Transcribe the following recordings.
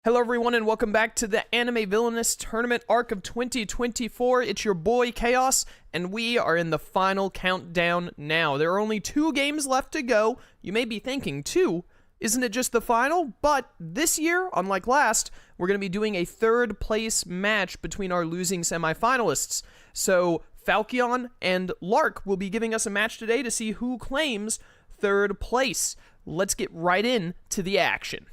Hello everyone and welcome back to the Anime Villainous Tournament Arc of 2024. It's your boy Chaos, and we are in the final countdown now. There are only 2 games left to go. You may be thinking, 2? Isn't it just the final? But this year, unlike last, we're going to be doing a 3rd place match between our losing semifinalists. So Phalkion and Lark will be giving us a match today to see who claims 3rd place. Let's get right in to the action.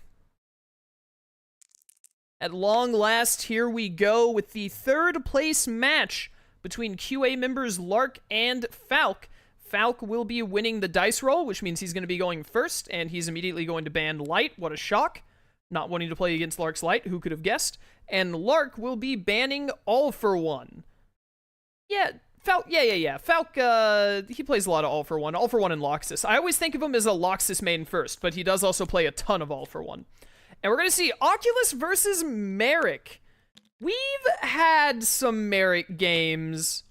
At long last, here we go with the 3rd place match between QA members Lark and Phalk. Phalk will be winning the dice roll, which means he's going to be going first, and he's immediately going to ban Light. What a shock. Not wanting to play against Lark's Light, who could have guessed? And Lark will be banning All for One. Yeah, Phalk, Phalk, he plays a lot of All for One. All for One and Loxus. I always think of him as a Loxus main first, but he does also play a ton of All for One. And we're going to see Oculus versus Merrick. We've had some Merrick games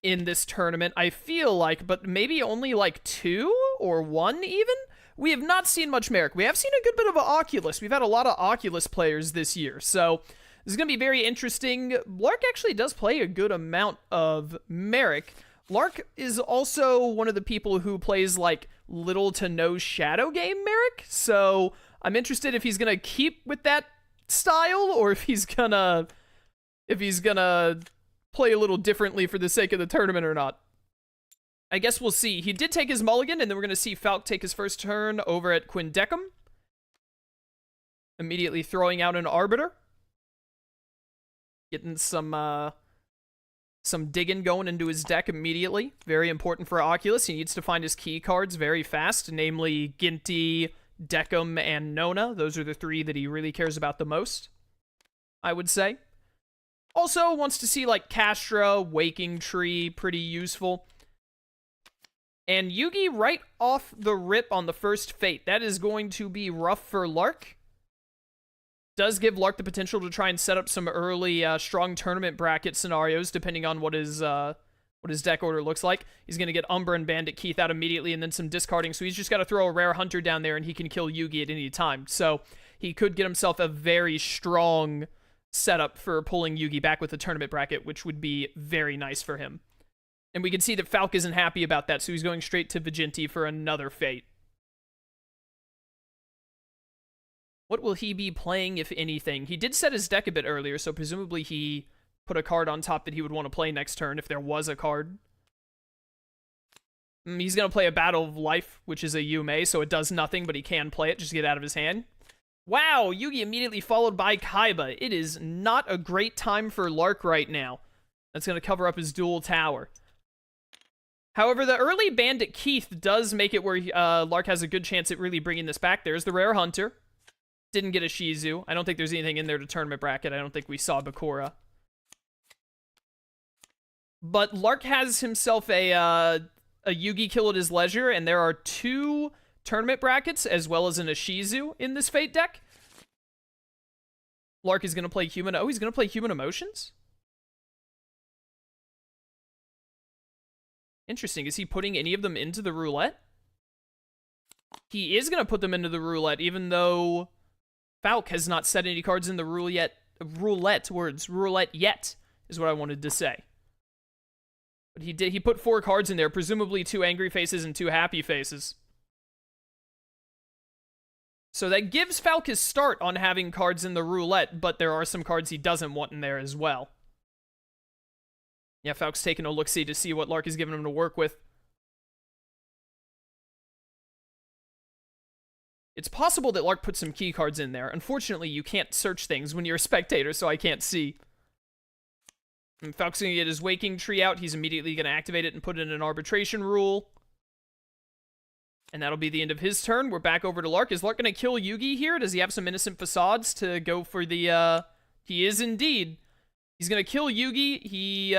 in this tournament, I feel like, but maybe only like 2 or 1 even? We have not seen much Merrick. We have seen a good bit of Oculus. We've had a lot of Oculus players this year, so this is going to be very interesting. Lark actually does play a good amount of Merrick. Lark is also one of the people who plays like little to no shadow game Merrick, so I'm interested if he's gonna keep with that style or if he's gonna play a little differently for the sake of the tournament or not. I guess we'll see. He did take his mulligan, and then we're gonna see Phalk take his first turn over at Quindecum, immediately throwing out an Arbiter, getting some digging going into his deck immediately. Very important for Oculus. He needs to find his key cards very fast, namely Ginty, Decum, and Nona. Those are the 3 that he really cares about the most, I would say. Also wants to see like Castra, Waking Tree, pretty useful. And Yugi right off the rip on the first Fate. That is going to be rough for Lark. Does give Lark the potential to try and set up some early strong tournament bracket scenarios, depending on what his deck order looks like. He's going to get Umbra and Bandit Keith out immediately and then some discarding, so he's just got to throw a Rare Hunter down there and he can kill Yugi at any time. So he could get himself a very strong setup for pulling Yugi back with the tournament bracket, which would be very nice for him. And we can see that Phalk isn't happy about that, so he's going straight to Viginti for another Fate. What will he be playing, if anything? He did set his deck a bit earlier, so presumably he put a card on top that he would want to play next turn if there was a card. He's going to play a Battle of Life, which is a Yume, so it does nothing, but he can play it just to get out of his hand. Wow, Yugi immediately followed by Kaiba. It is not a great time for Lark right now. That's going to cover up his dual tower. However, the early Bandit Keith does make it where Lark has a good chance at really bringing this back. There's the Rare Hunter. Didn't get a Shizu. I don't think there's anything in there to tournament bracket. I don't think we saw Bakura. But Lark has himself a Yugi kill at his leisure, and there are 2 tournament brackets as well as an Ishizu in this Fate deck. Lark is going to play Human... Oh, he's going to play Human Emotions? Interesting. Is he putting any of them into the roulette? He is going to put them into the roulette, even though Phalk has not set any cards in the roulette yet, is what I wanted to say. But he put 4 cards in there, presumably 2 angry faces and 2 happy faces. So that gives Phalk his start on having cards in the roulette, but there are some cards he doesn't want in there as well. Yeah, Phalk's taking a look-see to see what Lark is giving him to work with. It's possible that Lark put some key cards in there. Unfortunately, you can't search things when you're a spectator, so I can't see. And Phalk's going to get his Waking Tree out. He's immediately going to activate it and put in an Arbitration Rule. And that'll be the end of his turn. We're back over to Lark. Is Lark going to kill Yugi here? Does he have some Innocent Facades to go for the, He is indeed. He's going to kill Yugi. He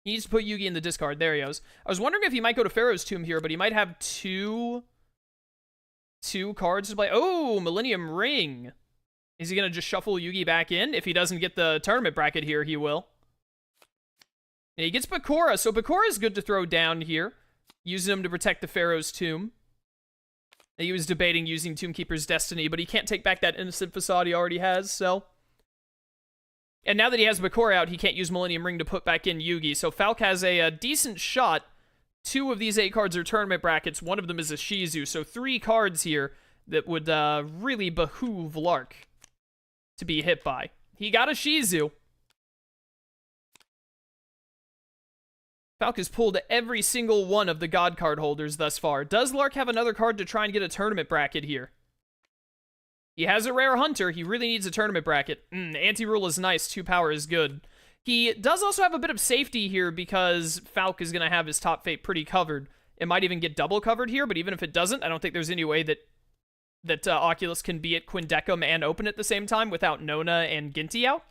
needs to put Yugi in the discard. There he goes. I was wondering if he might go to Pharaoh's Tomb here, but he might have two cards to play. Oh, Millennium Ring. Is he going to just shuffle Yugi back in? If he doesn't get the tournament bracket here, he will. And he gets Bakura, so Bakura is good to throw down here. Using him to protect the Pharaoh's Tomb. He was debating using Tombkeeper's Destiny, but he can't take back that Innocent Facade he already has, so... And now that he has Bakura out, he can't use Millennium Ring to put back in Yugi, so Falk has a decent shot. 2 of these 8 cards are tournament brackets, 1 of them is a Shizu, so 3 cards here that would really behoove Lark to be hit by. He got a Shizu. Falk has pulled every single one of the God card holders thus far. Does Lark have another card to try and get a tournament bracket here? He has a rare hunter. He really needs a tournament bracket. Anti-rule is nice. 2 power is good. He does also have a bit of safety here because Falk is going to have his top fate pretty covered. It might even get double covered here, but even if it doesn't, I don't think there's any way that Oculus can be at Quindecum and open at the same time without Nona and Ginty out.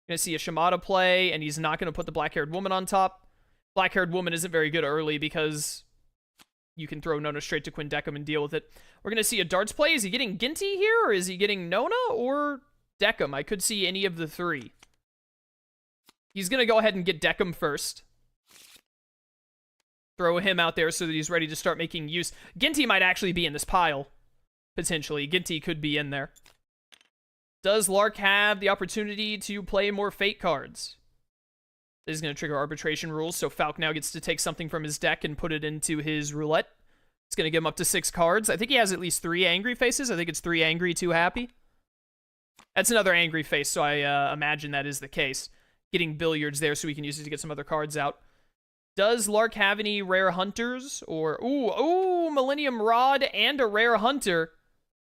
You're going to see a Shimada play, and he's not going to put the black-haired woman on top. Black-haired woman isn't very good early because you can throw Nona straight to Quindecum and deal with it. We're going to see a darts play. Is he getting Ginty here, or is he getting Nona or Decum? I could see any of the 3. He's going to go ahead and get Decum first. Throw him out there so that he's ready to start making use. Ginty might actually be in this pile, potentially. Ginty could be in there. Does Lark have the opportunity to play more Fate cards? This is going to trigger arbitration rules, so Falk now gets to take something from his deck and put it into his roulette. It's going to give him up to 6 cards. I think he has at least 3 angry faces. I think it's 3 angry, 2 happy. That's another angry face, so I imagine that is the case. Getting billiards there so we can use it to get some other cards out. Does Lark have any rare hunters? Or, ooh, Millennium Rod and a rare hunter.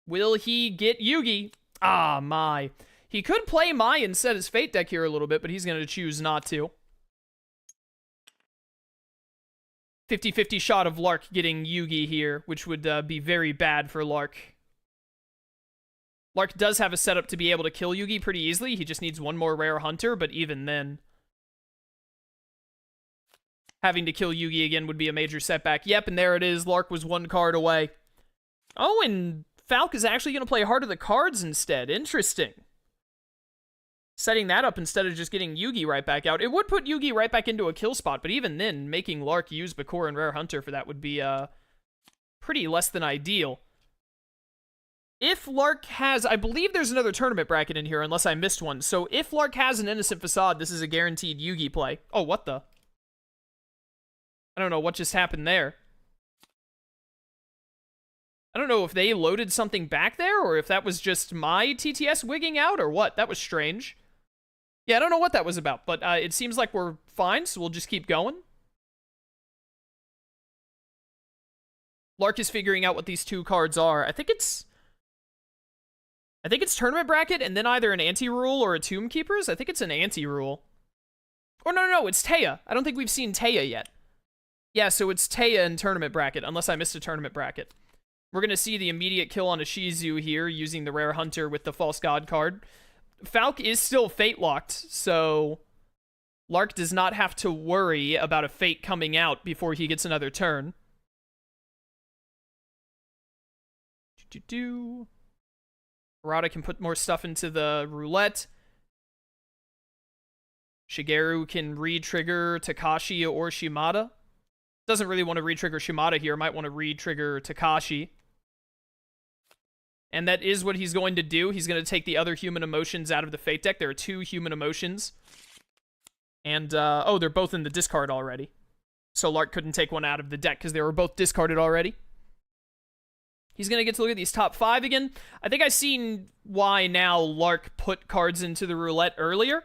Will he get Yugi? Ah, my. He could play Mai and set his Fate deck here a little bit, but he's going to choose not to. 50-50 shot of Lark getting Yugi here, which would be very bad for Lark. Lark does have a setup to be able to kill Yugi pretty easily. He just needs 1 more rare hunter, but even then, having to kill Yugi again would be a major setback. Yep, and there it is. Lark was 1 card away. Oh, and Falk is actually going to play Heart of the Cards instead. Interesting. Setting that up instead of just getting Yugi right back out. It would put Yugi right back into a kill spot, but even then, making Lark use Bakura and Rare Hunter for that would be pretty less than ideal. If Lark has... I believe there's another tournament bracket in here, unless I missed one. So if Lark has an Innocent Facade, this is a guaranteed Yugi play. Oh, what the? I don't know what just happened there. I don't know if they loaded something back there, or if that was just my TTS wigging out, or what. That was strange. Yeah, I don't know what that was about, but it seems like we're fine, so we'll just keep going. Lark is figuring out what these 2 cards are. I think it's Tournament Bracket, and then either an Anti-Rule or a Tomb Keepers. I think it's an Anti-Rule. Or no, it's Taya. I don't think we've seen Taya yet. Yeah, so it's Taya in Tournament Bracket, unless I missed a Tournament Bracket. We're going to see the immediate kill on a Shizu here, using the Rare Hunter with the False God card. Falk is still Fate-locked, so Lark does not have to worry about a Fate coming out before he gets another turn. Harada can put more stuff into the roulette. Shigeru can re-trigger Takashi or Shimada. Doesn't really want to re-trigger Shimada here. Might want to re-trigger Takashi. And that is what he's going to do. He's going to take the other human emotions out of the Fate deck. There are 2 human emotions. And, oh, they're both in the discard already. So Lark couldn't take one out of the deck because they were both discarded already. He's going to get to look at these top 5 again. I think I've seen why now Lark put cards into the roulette earlier.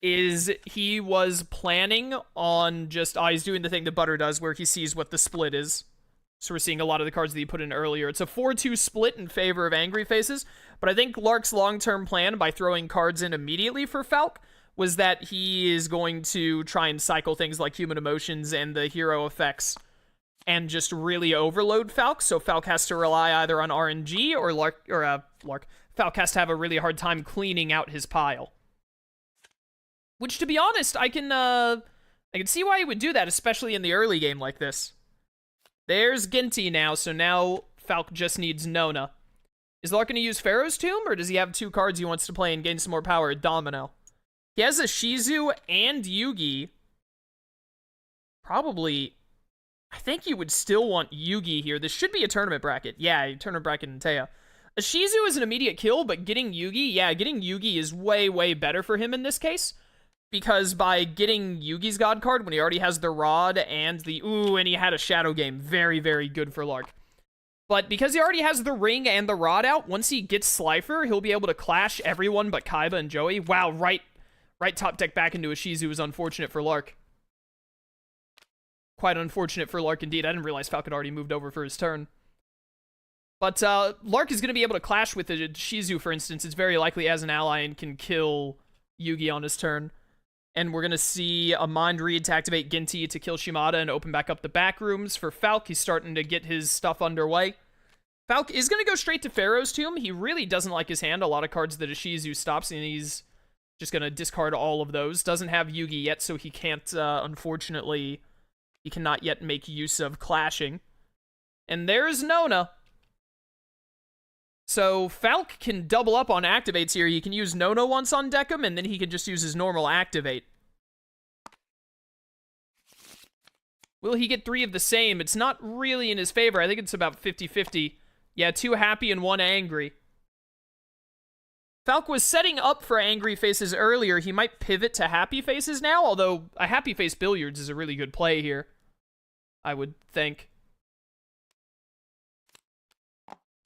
Is he was planning on just, he's doing the thing that Butter does where he sees what the split is. So we're seeing a lot of the cards that he put in earlier. It's a 4-2 split in favor of Angry Faces, but I think Lark's long-term plan by throwing cards in immediately for Falk was that he is going to try and cycle things like Human Emotions and the hero effects and just really overload Falk, so Falk has to rely either on RNG or Falk has to have a really hard time cleaning out his pile. Which, to be honest, I can see why he would do that, especially in the early game like this. There's Ginty now, so now Falk just needs Nona. Is Lark going to use Pharaoh's Tomb, or does he have 2 cards he wants to play and gain some more power at Domino? He has a Shizu and Yugi. Probably... I think you would still want Yugi here. This should be a tournament bracket. Yeah, a tournament bracket in Taya. A Shizu is an immediate kill, but getting Yugi, yeah, getting Yugi is way, way better for him in this case. Because by getting Yugi's God card when he already has the Rod and the... Ooh, and he had a Shadow Game. Very, very good for Lark. But because he already has the Ring and the Rod out, once he gets Slifer, he'll be able to clash everyone but Kaiba and Joey. Wow, right top deck back into a Shizu is unfortunate for Lark. Quite unfortunate for Lark indeed. I didn't realize Falcon already moved over for his turn. But Lark is going to be able to clash with a Shizu, for instance. It's very likely as an ally and can kill Yugi on his turn. And we're going to see a Mind Read to activate Ginty to kill Shimada and open back up the back rooms. For Falk, he's starting to get his stuff underway. Falk is going to go straight to Pharaoh's Tomb. He really doesn't like his hand. A lot of cards that a Shizu stops, and he's just going to discard all of those. Doesn't have Yugi yet, so he can't, unfortunately, he cannot yet make use of clashing. And there's Nona. So Falk can double up on activates here. He can use Nona once on Deckham, and then he can just use his normal activate. Will he get 3 of the same? It's not really in his favor. I think it's about 50-50. Yeah, 2 happy and 1 angry. Falk was setting up for angry faces earlier. He might pivot to happy faces now, although a happy face billiards is a really good play here, I would think.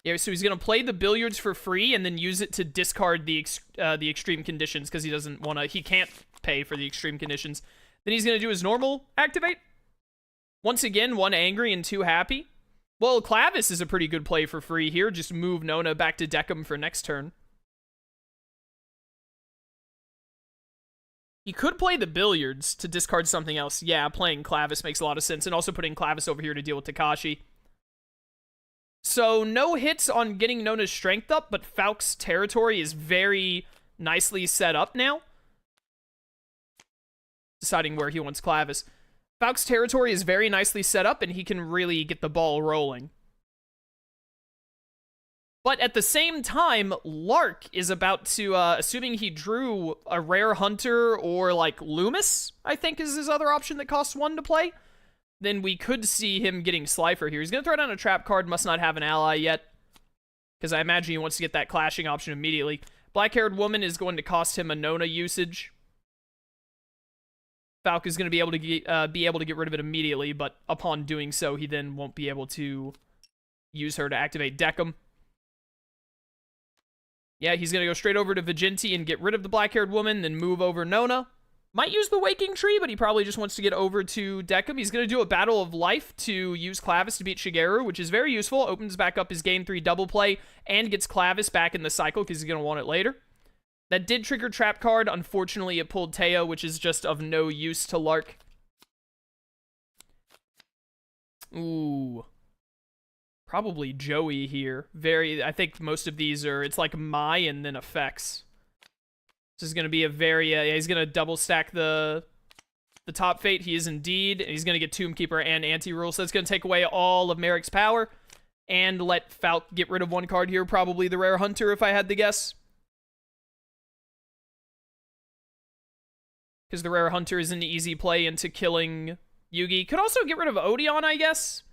Yeah, so he's going to play the billiards for free and then use it to discard the extreme conditions because he doesn't want to... He can't pay for the extreme conditions. Then he's going to do his normal activate. Once again, 1 angry and 2 happy. Well, Clavis is a pretty good play for free here. Just move Nona back to Deckham for next turn. He could play the billiards to discard something else. Yeah, playing Clavis makes a lot of sense. And also putting Clavis over here to deal with Takashi. So, no hits on getting Nona's strength up, but Falk's territory is very nicely set up now. Deciding where he wants Clavis. Falk's territory is very nicely set up, and he can really get the ball rolling. But at the same time, Lark is about to, assuming he drew a Rare Hunter or, like, Loomis, I think is his other option that costs 1 to play, then we could see him getting Slifer here. He's going to throw down a trap card, must not have an ally yet, because I imagine he wants to get that clashing option immediately. Black-haired woman is going to cost him a Nona usage. Falk is going to be able to get rid of it immediately, but upon doing so, he then won't be able to use her to activate Deckham. Yeah, he's going to go straight over to Viginti and get rid of the black-haired woman, then move over Nona. Might use the Waking Tree, but he probably just wants to get over to Deckham. He's going to do a Battle of Life to use Clavis to beat Shigeru, which is very useful. Opens back up his Game 3 double play and gets Clavis back in the cycle because he's going to want it later. That did trigger Trap card. Unfortunately, it pulled Teo, which is just of no use to Lark. Ooh. Probably Joey here. I think most of these are, it's like Mai and then effects. This is going to be a very, he's going to double stack the top fate. He is indeed. And he's going to get Tomb Keeper and Anti-Rule. So that's going to take away all of Merrick's power. And let Falk get rid of 1 card here. Probably the Rare Hunter, if I had to guess. Because the Rare Hunter is an easy play into killing Yugi. Could also get rid of Odeon, I guess.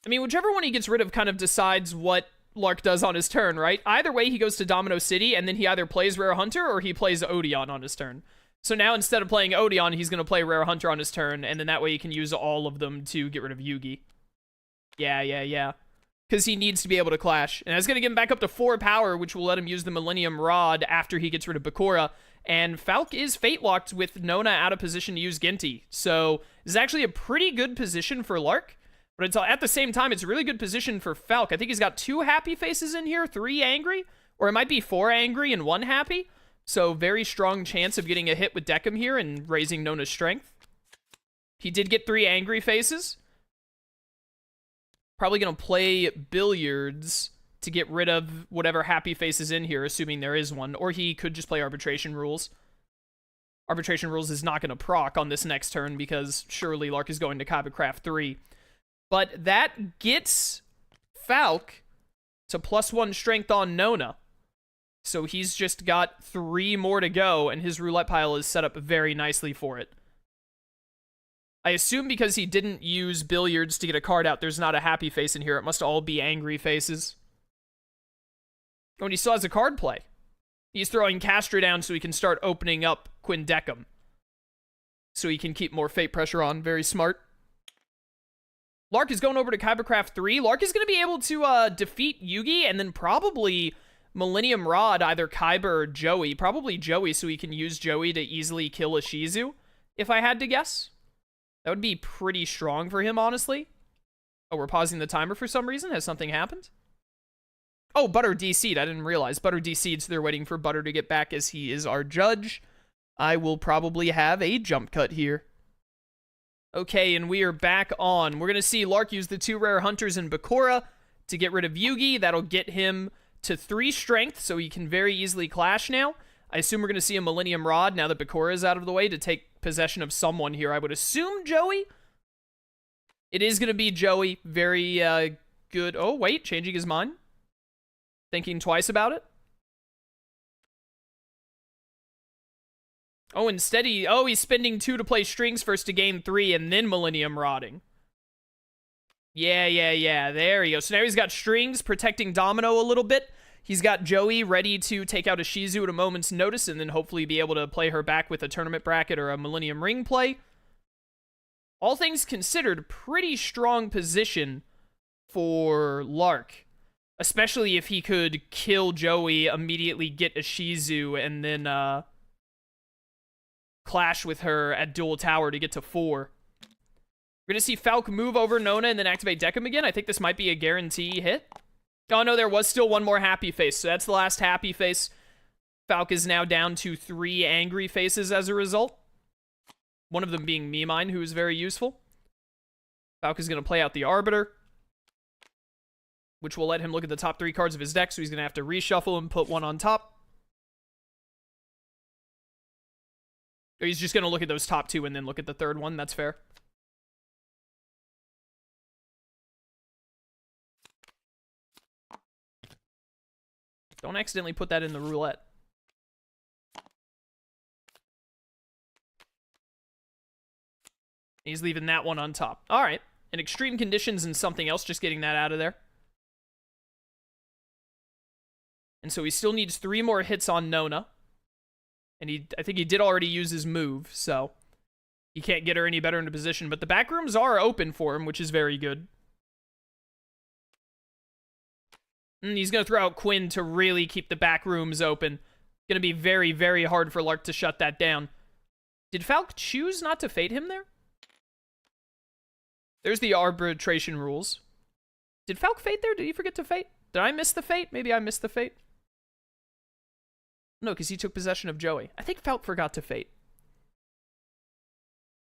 I mean, whichever one he gets rid of kind of decides what Lark does on his turn, right? Either way, he goes to Domino City, and then he either plays Rare Hunter or he plays Odeon on his turn. So now, instead of playing Odeon, he's going to play Rare Hunter on his turn, and then that way he can use all of them to get rid of Yugi. Yeah. Because he needs to be able to clash. And that's going to get him back up to 4 power, which will let him use the Millennium Rod after he gets rid of Bakura. And Falk is fate-locked with Nona out of position to use Ginty. So this is actually a pretty good position for Lark. But it's, at the same time, it's a really good position for Falk. I think he's got 2 happy faces in here, 3 angry, or it might be 4 angry and 1 happy. So very strong chance of getting a hit with Deckham here and raising Nona's strength. He did get 3 angry faces. Probably going to play billiards to get rid of whatever happy face is in here, assuming there is one. Or he could just play Arbitration Rules. Arbitration Rules is not going to proc on this next turn because surely Lark is going to Copycraft 3. But that gets Falk to +1 strength on Nona. So he's just got 3 more to go, and his roulette pile is set up very nicely for it. I assume because he didn't use billiards to get a card out, there's not a happy face in here. It must all be angry faces. Oh, and he still has a card play. He's throwing Castra down so he can start opening up Quindecum. So he can keep more fate pressure on. Very smart. Lark is going over to Kybercraft 3. Lark is going to be able to defeat Yugi and then probably Millennium Rod either Kyber or Joey. Probably Joey so he can use Joey to easily kill a Shizu, if I had to guess. That would be pretty strong for him, honestly. Oh, we're pausing the timer for some reason. Has something happened? Oh, Butter DC'd. I didn't realize. Butter DC'd, so they're waiting for Butter to get back as he is our judge. I will probably have a jump cut here. Okay, and we are back on. We're going to see Lark use the 2 rare hunters in Bakura to get rid of Yugi. That'll get him to 3 strength, so he can very easily clash now. I assume we're going to see a Millennium Rod now that Bakura is out of the way to take possession of someone here. I would assume Joey. It is going to be Joey. Very good. Oh, wait, changing his mind. Thinking twice about it. Oh, instead he's spending 2 to play strings first to gain 3 and then Millennium Rodding. Yeah. There you go. So now he's got strings protecting Domino a little bit. He's got Joey ready to take out a Shizu at a moment's notice and then hopefully be able to play her back with a tournament bracket or a Millennium Ring play. All things considered, pretty strong position for Lark. Especially if he could kill Joey, immediately get a Shizu, and then clash with her at Dual Tower to get to 4. We're going to see Falk move over Nona and then activate Deckham again. I think this might be a guarantee hit. Oh, no, there was still one more happy face. So that's the last happy face. Falk is now down to 3 angry faces as a result. One of them being Mimine, who is very useful. Falk is going to play out the Arbiter, which will let him look at the top 3 cards of his deck, so he's going to have to reshuffle and put one on top. Or he's just going to look at those top 2 and then look at the third one. That's fair. Don't accidentally put that in the roulette. He's leaving that one on top. All right. And extreme conditions and something else, just getting that out of there. And so he still needs 3 more hits on Nona. And I think he did already use his move, so he can't get her any better into position. But the back rooms are open for him, which is very good. And he's going to throw out Quinn to really keep the back rooms open. Going to be very, very hard for Lark to shut that down. Did Falk choose not to fate him there? There's the arbitration rules. Did Falk fate there? Did he forget to fate? Did I miss the fate? Maybe I missed the fate. No, because he took possession of Joey. I think Falk forgot to fate.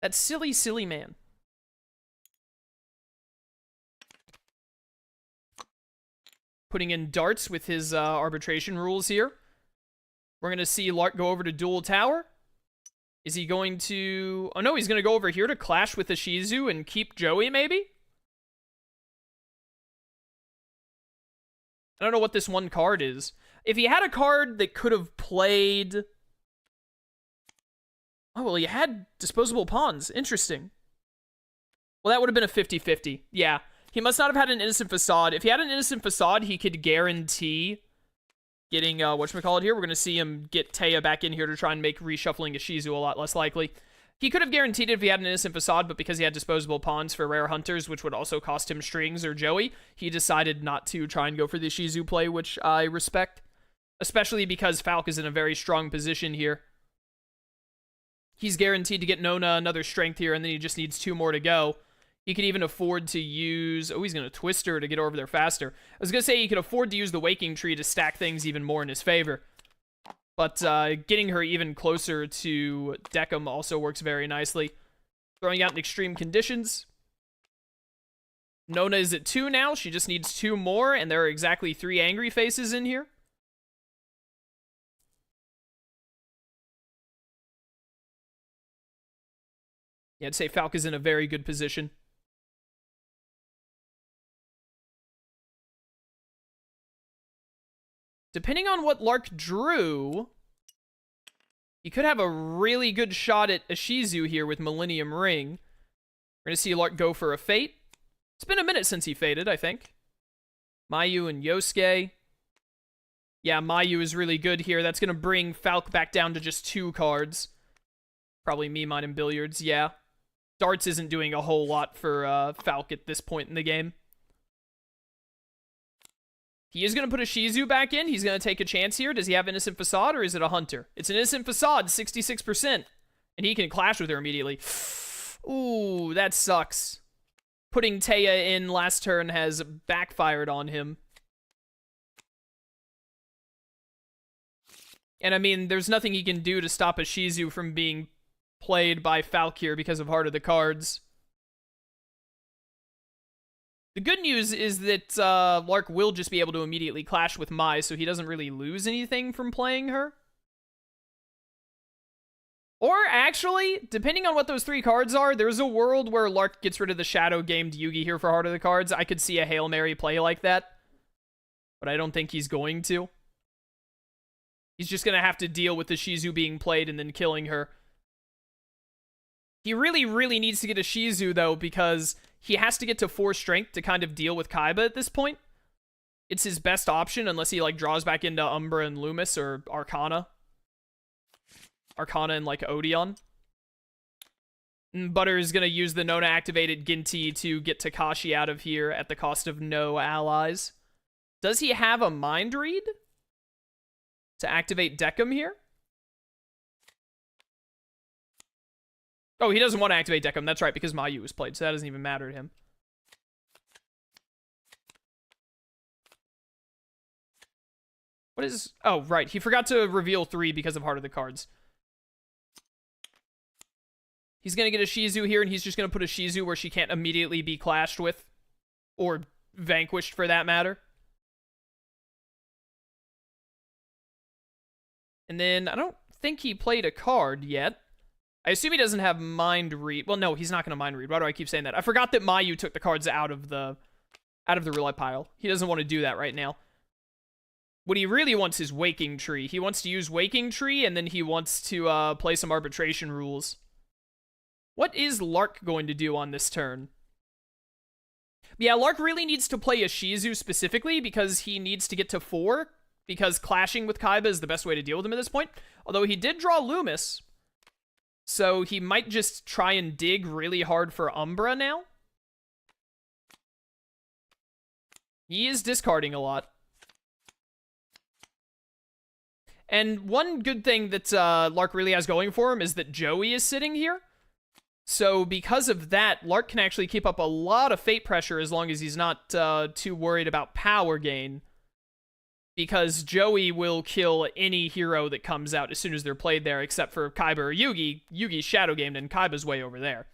That silly, silly man. Putting in darts with his arbitration rules here. We're going to see Lark go over to Dual Tower. Is he going to... Oh, no, he's going to go over here to clash with the Shizu and keep Joey, maybe? I don't know what this one card is. If he had a card that could have played... Oh, well, he had disposable pawns. Interesting. Well, that would have been a 50-50. Yeah. He must not have had an Innocent Facade. If he had an Innocent Facade, he could guarantee getting, whatchamacallit here. We're going to see him get Taya back in here to try and make reshuffling a Shizu a lot less likely. He could have guaranteed it if he had an Innocent Facade, but because he had disposable pawns for rare hunters, which would also cost him strings or Joey, he decided not to try and go for the Shizu play, which I respect. Especially because Falk is in a very strong position here. He's guaranteed to get Nona another strength here, and then he just needs 2 more to go. He could even afford to use... Oh, he's going to twist her to get over there faster. I was going to say he could afford to use the Waking Tree to stack things even more in his favor. But getting her even closer to Deckham also works very nicely. Throwing out in extreme conditions. Nona is at 2 now. She just needs 2 more, and there are exactly 3 angry faces in here. Yeah, I'd say Falk is in a very good position. Depending on what Lark drew, he could have a really good shot at a Shizu here with Millennium Ring. We're going to see Lark go for a Fate. It's been a minute since he Fated, I think. Mayu and Yosuke. Yeah, Mayu is really good here. That's going to bring Falk back down to just 2 cards. Probably me, mine, and Billiards, yeah. Darts isn't doing a whole lot for Falk at this point in the game. He is going to put a Shizu back in. He's going to take a chance here. Does he have Innocent Facade, or is it a Hunter? It's an Innocent Facade, 66%. And he can clash with her immediately. Ooh, that sucks. Putting Taya in last turn has backfired on him. And I mean, there's nothing he can do to stop a Shizu from being played by Falk here because of Heart of the Cards. The good news is that Lark will just be able to immediately clash with Mai, so he doesn't really lose anything from playing her. Or actually, depending on what those 3 cards are, there's a world where Lark gets rid of the Shadow Gamed Yugi here for Heart of the Cards. I could see a Hail Mary play like that, but I don't think he's going to. He's just going to have to deal with the Shizu being played and then killing her. He really, really needs to get a Shizu, though, because he has to get to 4 strength to kind of deal with Kaiba at this point. It's his best option, unless he, like, draws back into Umbra and Loomis or Arcana. Arcana and, like, Odeon. And Butter is going to use the Nona-activated Ginty to get Takashi out of here at the cost of no allies. Does he have a Mind Read to activate Deckham here? Oh, he doesn't want to activate Deckham. That's right, because Mayu was played, so that doesn't even matter to him. What is... Oh, right. He forgot to reveal 3 because of Heart of the Cards. He's going to get a Shizu here, and he's just going to put a Shizu where she can't immediately be clashed with. Or vanquished, for that matter. And then, I don't think he played a card yet. I assume he doesn't have Mind Read. Well, no, he's not going to Mind Read. Why do I keep saying that? I forgot that Mayu took the cards out of the roulette pile. He doesn't want to do that right now. What he really wants is Waking Tree. He wants to use Waking Tree, and then he wants to play some arbitration rules. What is Lark going to do on this turn? Yeah, Lark really needs to play a Shizu specifically because he needs to get to 4, because clashing with Kaiba is the best way to deal with him at this point. Although he did draw Loomis, so he might just try and dig really hard for Umbra now. He is discarding a lot. And one good thing that Lark really has going for him is that Joey is sitting here. So because of that, Lark can actually keep up a lot of Fate pressure as long as he's not too worried about power gain. Because Joey will kill any hero that comes out as soon as they're played there, except for Kaiba or Yugi. Yugi's Shadow Gamed, and Kaiba's way over there.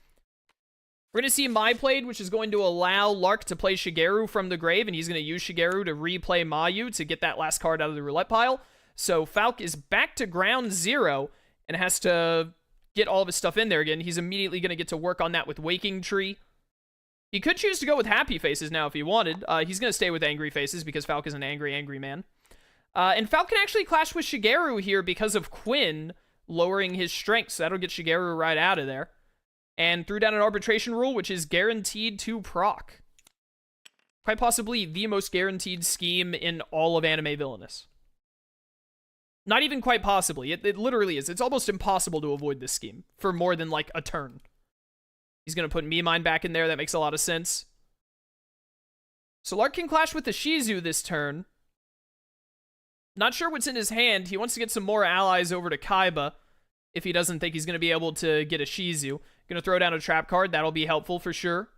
We're going to see Mai played, which is going to allow Lark to play Shigeru from the grave, and he's going to use Shigeru to replay Mayu to get that last card out of the roulette pile. So Falk is back to ground 0 and has to get all of his stuff in there again. He's immediately going to get to work on that with Waking Tree. He could choose to go with Happy Faces now if he wanted. He's going to stay with Angry Faces because Falk is an angry, angry man. And Falk can actually clash with Shigeru here because of Quinn lowering his strength. So that'll get Shigeru right out of there. And threw down an arbitration rule, which is guaranteed to proc. Quite possibly the most guaranteed scheme in all of Anime Villainous. Not even quite possibly. It literally is. It's almost impossible to avoid this scheme for more than, like, a turn. He's going to put Mimine back in there. That makes a lot of sense. So Lark can clash with the Shizu this turn. Not sure what's in his hand. He wants to get some more allies over to Kaiba if he doesn't think he's going to be able to get a Shizu. Going to throw down a trap card. That'll be helpful for sure.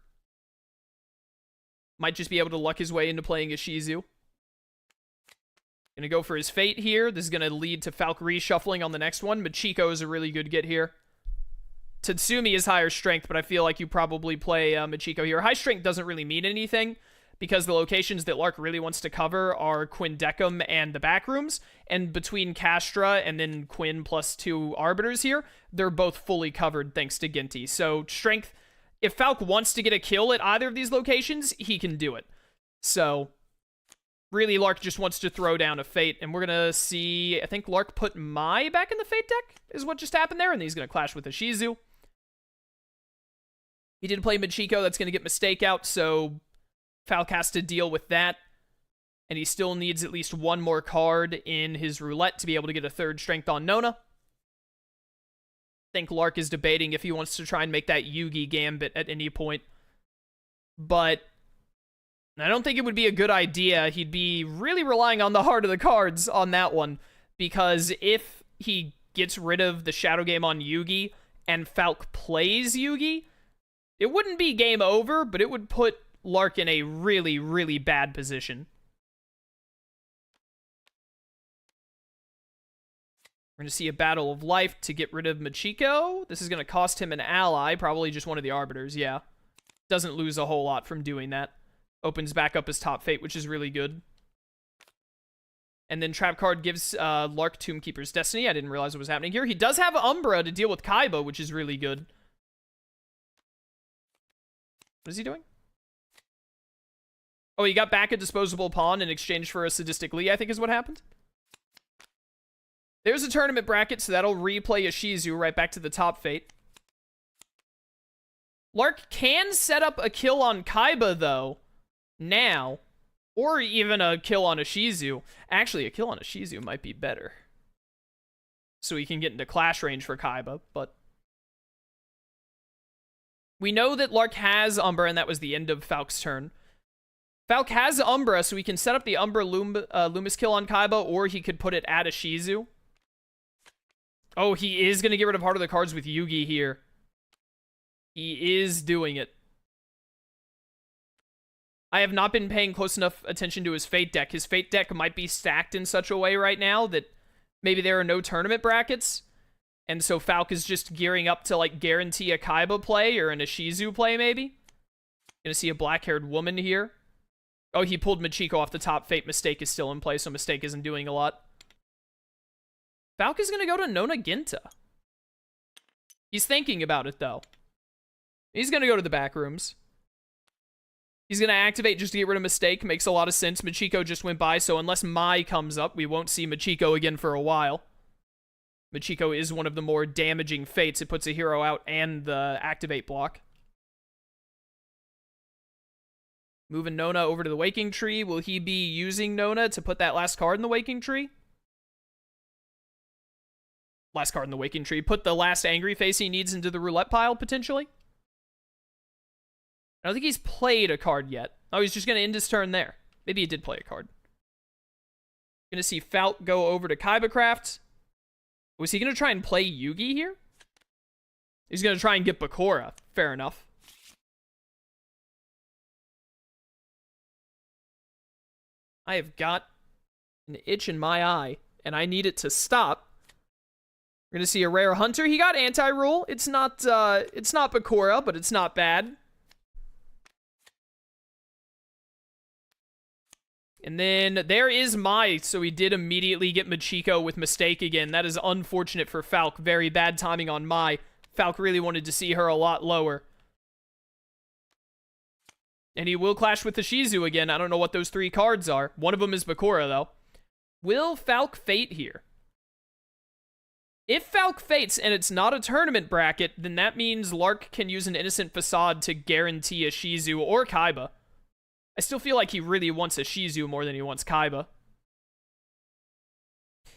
Might just be able to luck his way into playing a Shizu. Going to go for his Fate here. This is going to lead to Falk reshuffling on the next one. Machiko is a really good get here. Tatsumi is higher strength, but I feel like you probably play Machiko here. High strength doesn't really mean anything because the locations that Lark really wants to cover are Quinn Deckham and the Backrooms. And between Castra and then Quinn plus 2 Arbiters here, they're both fully covered thanks to Ginty. So strength, if Falk wants to get a kill at either of these locations, he can do it. So really, Lark just wants to throw down a Fate, and we're going to see, I think Lark put Mai back in the Fate deck, is what just happened there, and he's going to clash with a Shizu. He did play Machiko. That's going to get Mistake out, so Falk has to deal with that. And he still needs at least one more card in his roulette to be able to get a third strength on Nona. I think Lark is debating if he wants to try and make that Yugi gambit at any point. But I don't think it would be a good idea. He'd be really relying on the heart of the cards on that one. Because if he gets rid of the Shadow Game on Yugi and Falk plays Yugi, it wouldn't be game over, but it would put Lark in a really, really bad position. We're going to see a battle of life to get rid of Machiko. This is going to cost him an ally, probably just one of the Arbiters, yeah. Doesn't lose a whole lot from doing that. Opens back up his top fate, which is really good. And then trap card gives Lark Tombkeeper's Destiny. I didn't realize what was happening here. He does have Umbra to deal with Kaiba, which is really good. What is he doing? Oh, he got back a disposable pawn in exchange for a Sadistic Lee, I think is what happened. There's a tournament bracket, so that'll replay Ishizu right back to the top fate. Lark can set up a kill on Kaiba, though, now. Or even a kill on Ishizu. Actually, a kill on Ishizu might be better. So he can get into clash range for Kaiba, but... We know that Lark has Umbra, and that was the end of Falk's turn. Falk has Umbra, so he can set up the Umbra Loomis kill on Kaiba, or he could put it at Ishizu. Oh, he is going to get rid of Heart of the Cards with Yugi here. He is doing it. I have not been paying close enough attention to his Fate deck. His Fate deck might be stacked in such a way right now that maybe there are no tournament brackets. And so Falk is just gearing up to, like, guarantee a Kaiba play or an Ishizu play, maybe. Gonna see a black-haired woman here. Oh, he pulled Machiko off the top fate. Mistake is still in play, so Mistake isn't doing a lot. Falk is gonna go to Nona Ginta. He's thinking about it, though. He's gonna go to the back rooms. He's gonna activate just to get rid of Mistake. Makes a lot of sense. Machiko just went by, so unless Mai comes up, we won't see Machiko again for a while. Machiko is one of the more damaging fates. It puts a hero out and the activate block. Moving Nona over to the Waking Tree. Will he be using Nona to put that last card in the Waking Tree? Last card in the Waking Tree. Put the last angry face he needs into the roulette pile, potentially? I don't think he's played a card yet. Oh, he's just going to end his turn there. Maybe he did play a card. Going to see Falk go over to Kaibacraft. Was he going to try and play Yugi here? He's going to try and get Bakura. Fair enough. I have got an itch in my eye, and I need it to stop. We're going to see a rare Hunter. He got anti-rule. It's not Bakura, but it's not bad. And then there is Mai, so he did immediately get Machiko with Mistake again. That is unfortunate for Falk. Very bad timing on Mai. Falk really wanted to see her a lot lower. And he will clash with the Shizu again. I don't know what those three cards are. One of them is Bakura, though. Will Falk fate here? If Falk fates and it's not a tournament bracket, then that means Lark can use an Innocent Facade to guarantee a Shizu or Kaiba. I still feel like he really wants a Shizu more than he wants Kaiba.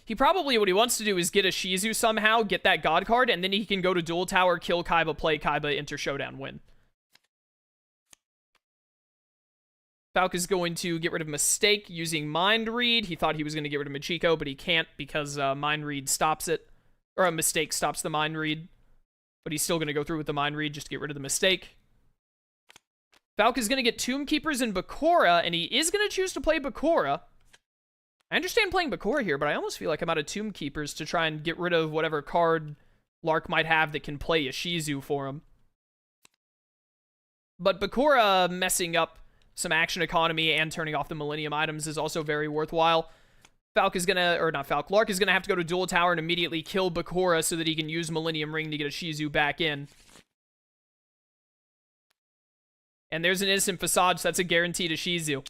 He probably, what he wants to do is get a Shizu somehow, get that God card, and then he can go to Duel Tower, kill Kaiba, play Kaiba, enter Showdown, win. Falk is going to get rid of Mistake using Mind Read. He thought he was going to get rid of Machiko, but he can't because Mind Read stops it. Or a Mistake stops the Mind Read. But he's still going to go through with the Mind Read just to get rid of the Mistake. Falk is going to get Tomb Keepers and Bakura, and he is going to choose to play Bakura. I understand playing Bakura here, but I almost feel like I'm out of Tomb Keepers to try and get rid of whatever card Lark might have that can play a Shizu for him. But Bakura messing up some action economy and turning off the Millennium items is also very worthwhile. Falk is going to, or not Falk, Lark is going to have to go to Duel Tower and immediately kill Bakura so that he can use Millennium Ring to get a Shizu back in. And there's an Innocent Facade, so that's a guarantee to Shizu.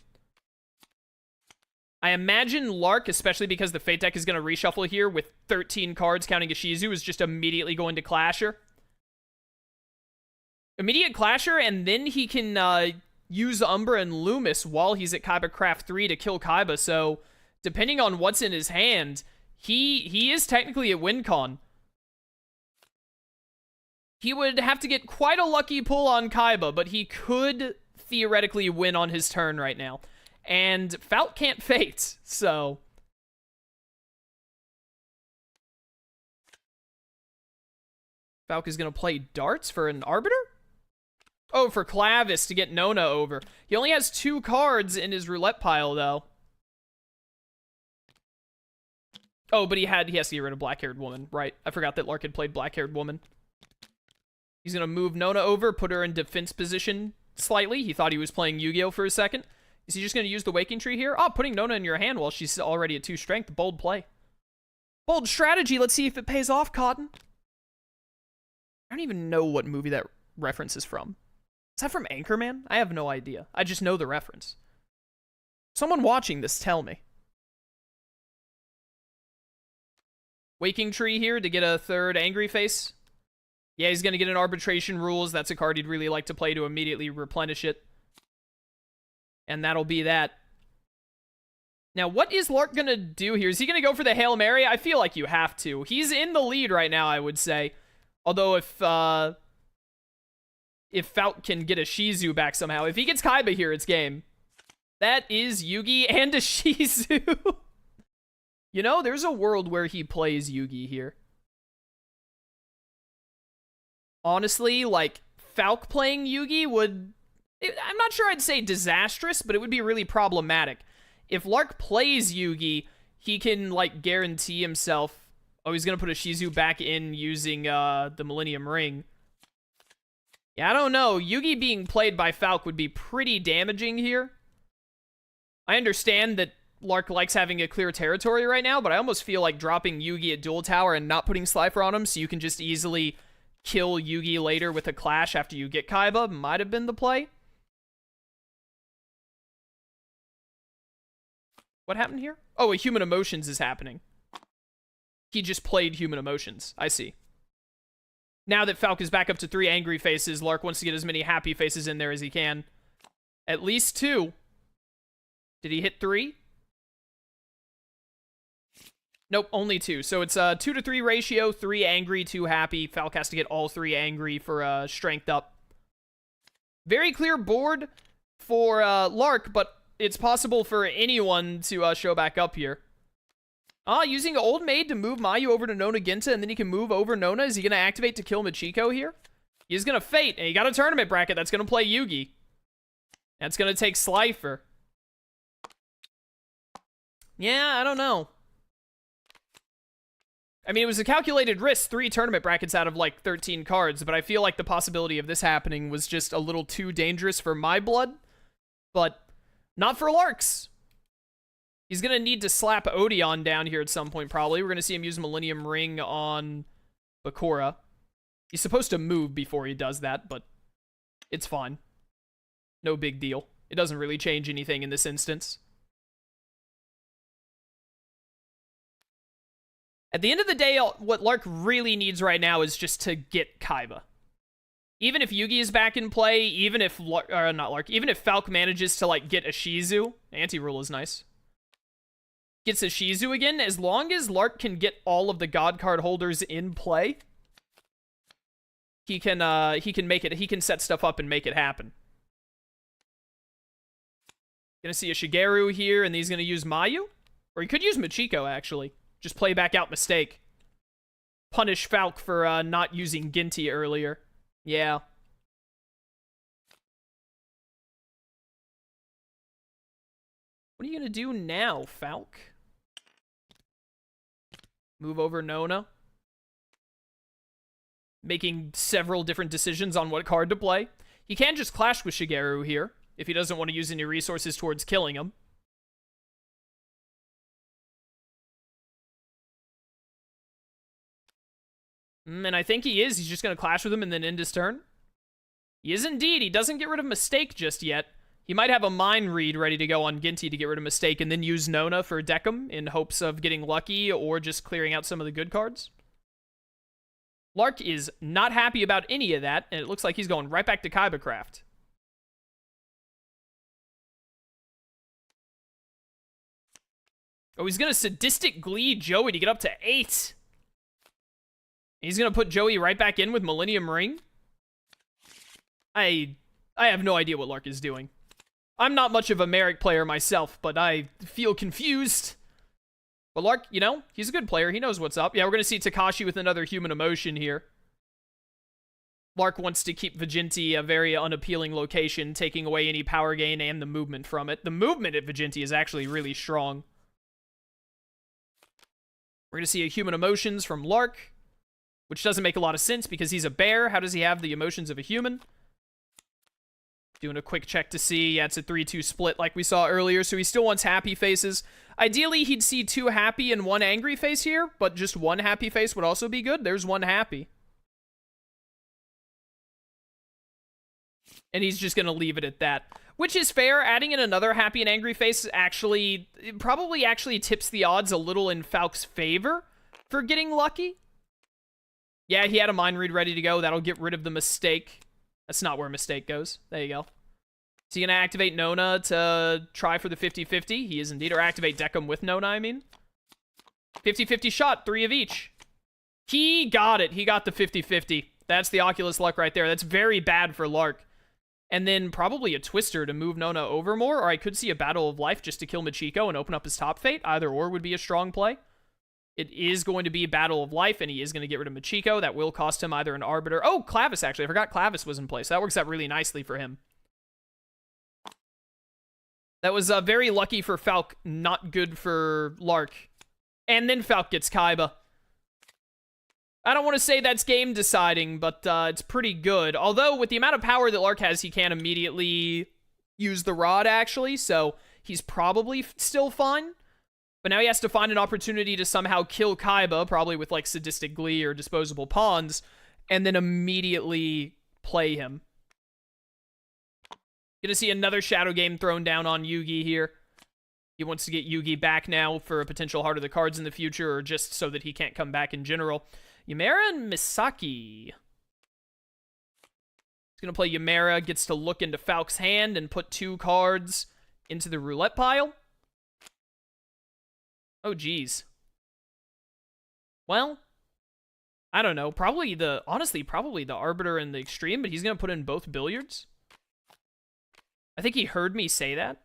I imagine Lark, especially because the Fate deck is going to reshuffle here with 13 cards counting a Shizu, is just immediately going to Clasher. Immediate Clasher, and then he can use Umbra and Loomis while he's at Kaiba Craft 3 to kill Kaiba, so depending on what's in his hand, he is technically at WinCon. He would have to get quite a lucky pull on Kaiba, but he could theoretically win on his turn right now. And Falk can't fate, so... Falk is going to play darts for an Arbiter? Oh, for Clavis to get Nona over. He only has 2 cards in his roulette pile, though. Oh, but he has to get rid of Black-Haired Woman. Right, I forgot that Lark had played Black-Haired Woman. He's going to move Nona over, put her in defense position slightly. He thought he was playing Yu-Gi-Oh! For a second. Is he just going to use the Waking Tree here? Oh, putting Nona in your hand while she's already at 2 strength. Bold play. Bold strategy. Let's see if it pays off, Cotton. I don't even know what movie that reference is from. Is that from Anchorman? I have no idea. I just know the reference. Someone watching this, tell me. Waking Tree here to get a 3rd Angry Face. Yeah, he's going to get an Arbitration Rules. That's a card he'd really like to play to immediately replenish it. And that'll be that. Now, what is Lark going to do here? Is he going to go for the Hail Mary? I feel like you have to. He's in the lead right now, I would say. Although if Falk can get a Shizu back somehow, if he gets Kaiba here, it's game. That is Yugi and a Shizu. You know, there's a world where he plays Yugi here. Honestly, like, Falk playing Yugi would... I'm not sure I'd say disastrous, but it would be really problematic. If Lark plays Yugi, he can, like, guarantee himself... Oh, he's going to put a Shizu back in using the Millennium Ring. Yeah, I don't know. Yugi being played by Falk would be pretty damaging here. I understand that Lark likes having a clear territory right now, but I almost feel like dropping Yugi at Dual Tower and not putting Slifer on him so you can just easily kill Yugi later with a Clash after you get Kaiba might have been the play. What happened here? Oh, a Human Emotions is happening. He just played Human Emotions. I see. Now that Falk is back up to 3 Angry Faces, Lark wants to get as many Happy Faces in there as he can. At least 2. Did he hit 3? Nope, only 2. So it's a 2 to 3 ratio, 3 angry, 2 happy. Falk has to get all 3 angry for strength up. Very clear board for Lark, but it's possible for anyone to show back up here. Using Old Maid to move Mayu over to Nona Ginta, and then he can move over Nona. Is he going to activate to kill Machiko here? He's going to Fate, and he got a tournament bracket that's going to play Yugi. That's going to take Slifer. Yeah, I don't know. I mean, it was a calculated risk, 3 tournament brackets out of, like, 13 cards, but I feel like the possibility of this happening was just a little too dangerous for my blood. But not for Lark's. He's going to need to slap Odeon down here at some point, probably. We're going to see him use Millennium Ring on Bakura. He's supposed to move before he does that, but it's fine. No big deal. It doesn't really change anything in this instance. At the end of the day, what Lark really needs right now is just to get Kaiba. Even if Yugi is back in play, even if even if Falk manages to, like, get a Shizu, anti-rule is nice. Gets a Shizu again, as long as Lark can get all of the God card holders in play, he can make it, he can set stuff up and make it happen. Gonna see a Shigeru here, and he's gonna use Mayu? Or he could use Machiko, actually. Just play back out mistake. Punish Falk for not using Ginty earlier. Yeah. What are you gonna do now, Falk? Move over Nona. Making several different decisions on what card to play. He can just clash with Shigeru here, if he doesn't want to use any resources towards killing him. And I think he is. He's just going to clash with him and then end his turn. He is indeed. He doesn't get rid of Mistake just yet. He might have a Mind Read ready to go on Ginty to get rid of Mistake and then use Nona for Deckham in hopes of getting lucky or just clearing out some of the good cards. Lark is not happy about any of that, and it looks like he's going right back to Kybacraft. Oh, he's going to Sadistic Glee Joey to get up to 8. He's going to put Joey right back in with Millennium Ring. I have no idea what Lark is doing. I'm not much of a Merrick player myself, but I feel confused. But Lark, you know, he's a good player. He knows what's up. Yeah, we're going to see Takashi with another human emotion here. Lark wants to keep Viginti a very unappealing location, taking away any power gain and the movement from it. The movement at Viginti is actually really strong. We're going to see a human emotions from Lark, which doesn't make a lot of sense because he's a bear. How does he have the emotions of a human? Doing a quick check to see. Yeah, it's a 3-2 split like we saw earlier, so he still wants happy faces. Ideally, he'd see 2 happy and 1 angry face here, but just 1 happy face would also be good. There's 1 happy. And he's just going to leave it at that. Which is fair. Adding in another happy and angry face actually probably tips the odds a little in Falk's favor for getting lucky. Yeah, he had a mind read ready to go. That'll get rid of the mistake. That's not where mistake goes. There you go. Is he going to activate Nona to try for the 50-50? He is indeed. Or activate Deckham with Nona, I mean. 50-50 shot. 3 of each. He got it. He got the 50-50. That's the Oculus luck right there. That's very bad for Lark. And then probably a Twister to move Nona over more. Or I could see a Battle of Life just to kill Machiko and open up his top fate. Either or would be a strong play. It is going to be a Battle of Life, and he is going to get rid of Machiko. That will cost him either an Arbiter. Oh, Clavis, actually. I forgot Clavis was in place. That works out really nicely for him. That was very lucky for Falk, not good for Lark. And then Falk gets Kaiba. I don't want to say that's game deciding, but it's pretty good. Although, with the amount of power that Lark has, he can't immediately use the rod, actually, so he's probably still fine. But now he has to find an opportunity to somehow kill Kaiba, probably with, like, Sadistic Glee or Disposable Pawns, and then immediately play him. Gonna see another Shadow Game thrown down on Yugi here. He wants to get Yugi back now for a potential Heart of the Cards in the future, or just so that he can't come back in general. Yumera and Misaki. He's gonna play Yumera, gets to look into Falk's hand and put 2 cards into the roulette pile. Oh, geez. Well, I don't know. Honestly, probably the Arbiter and the Extreme, but he's going to put in both Billiards. I think he heard me say that.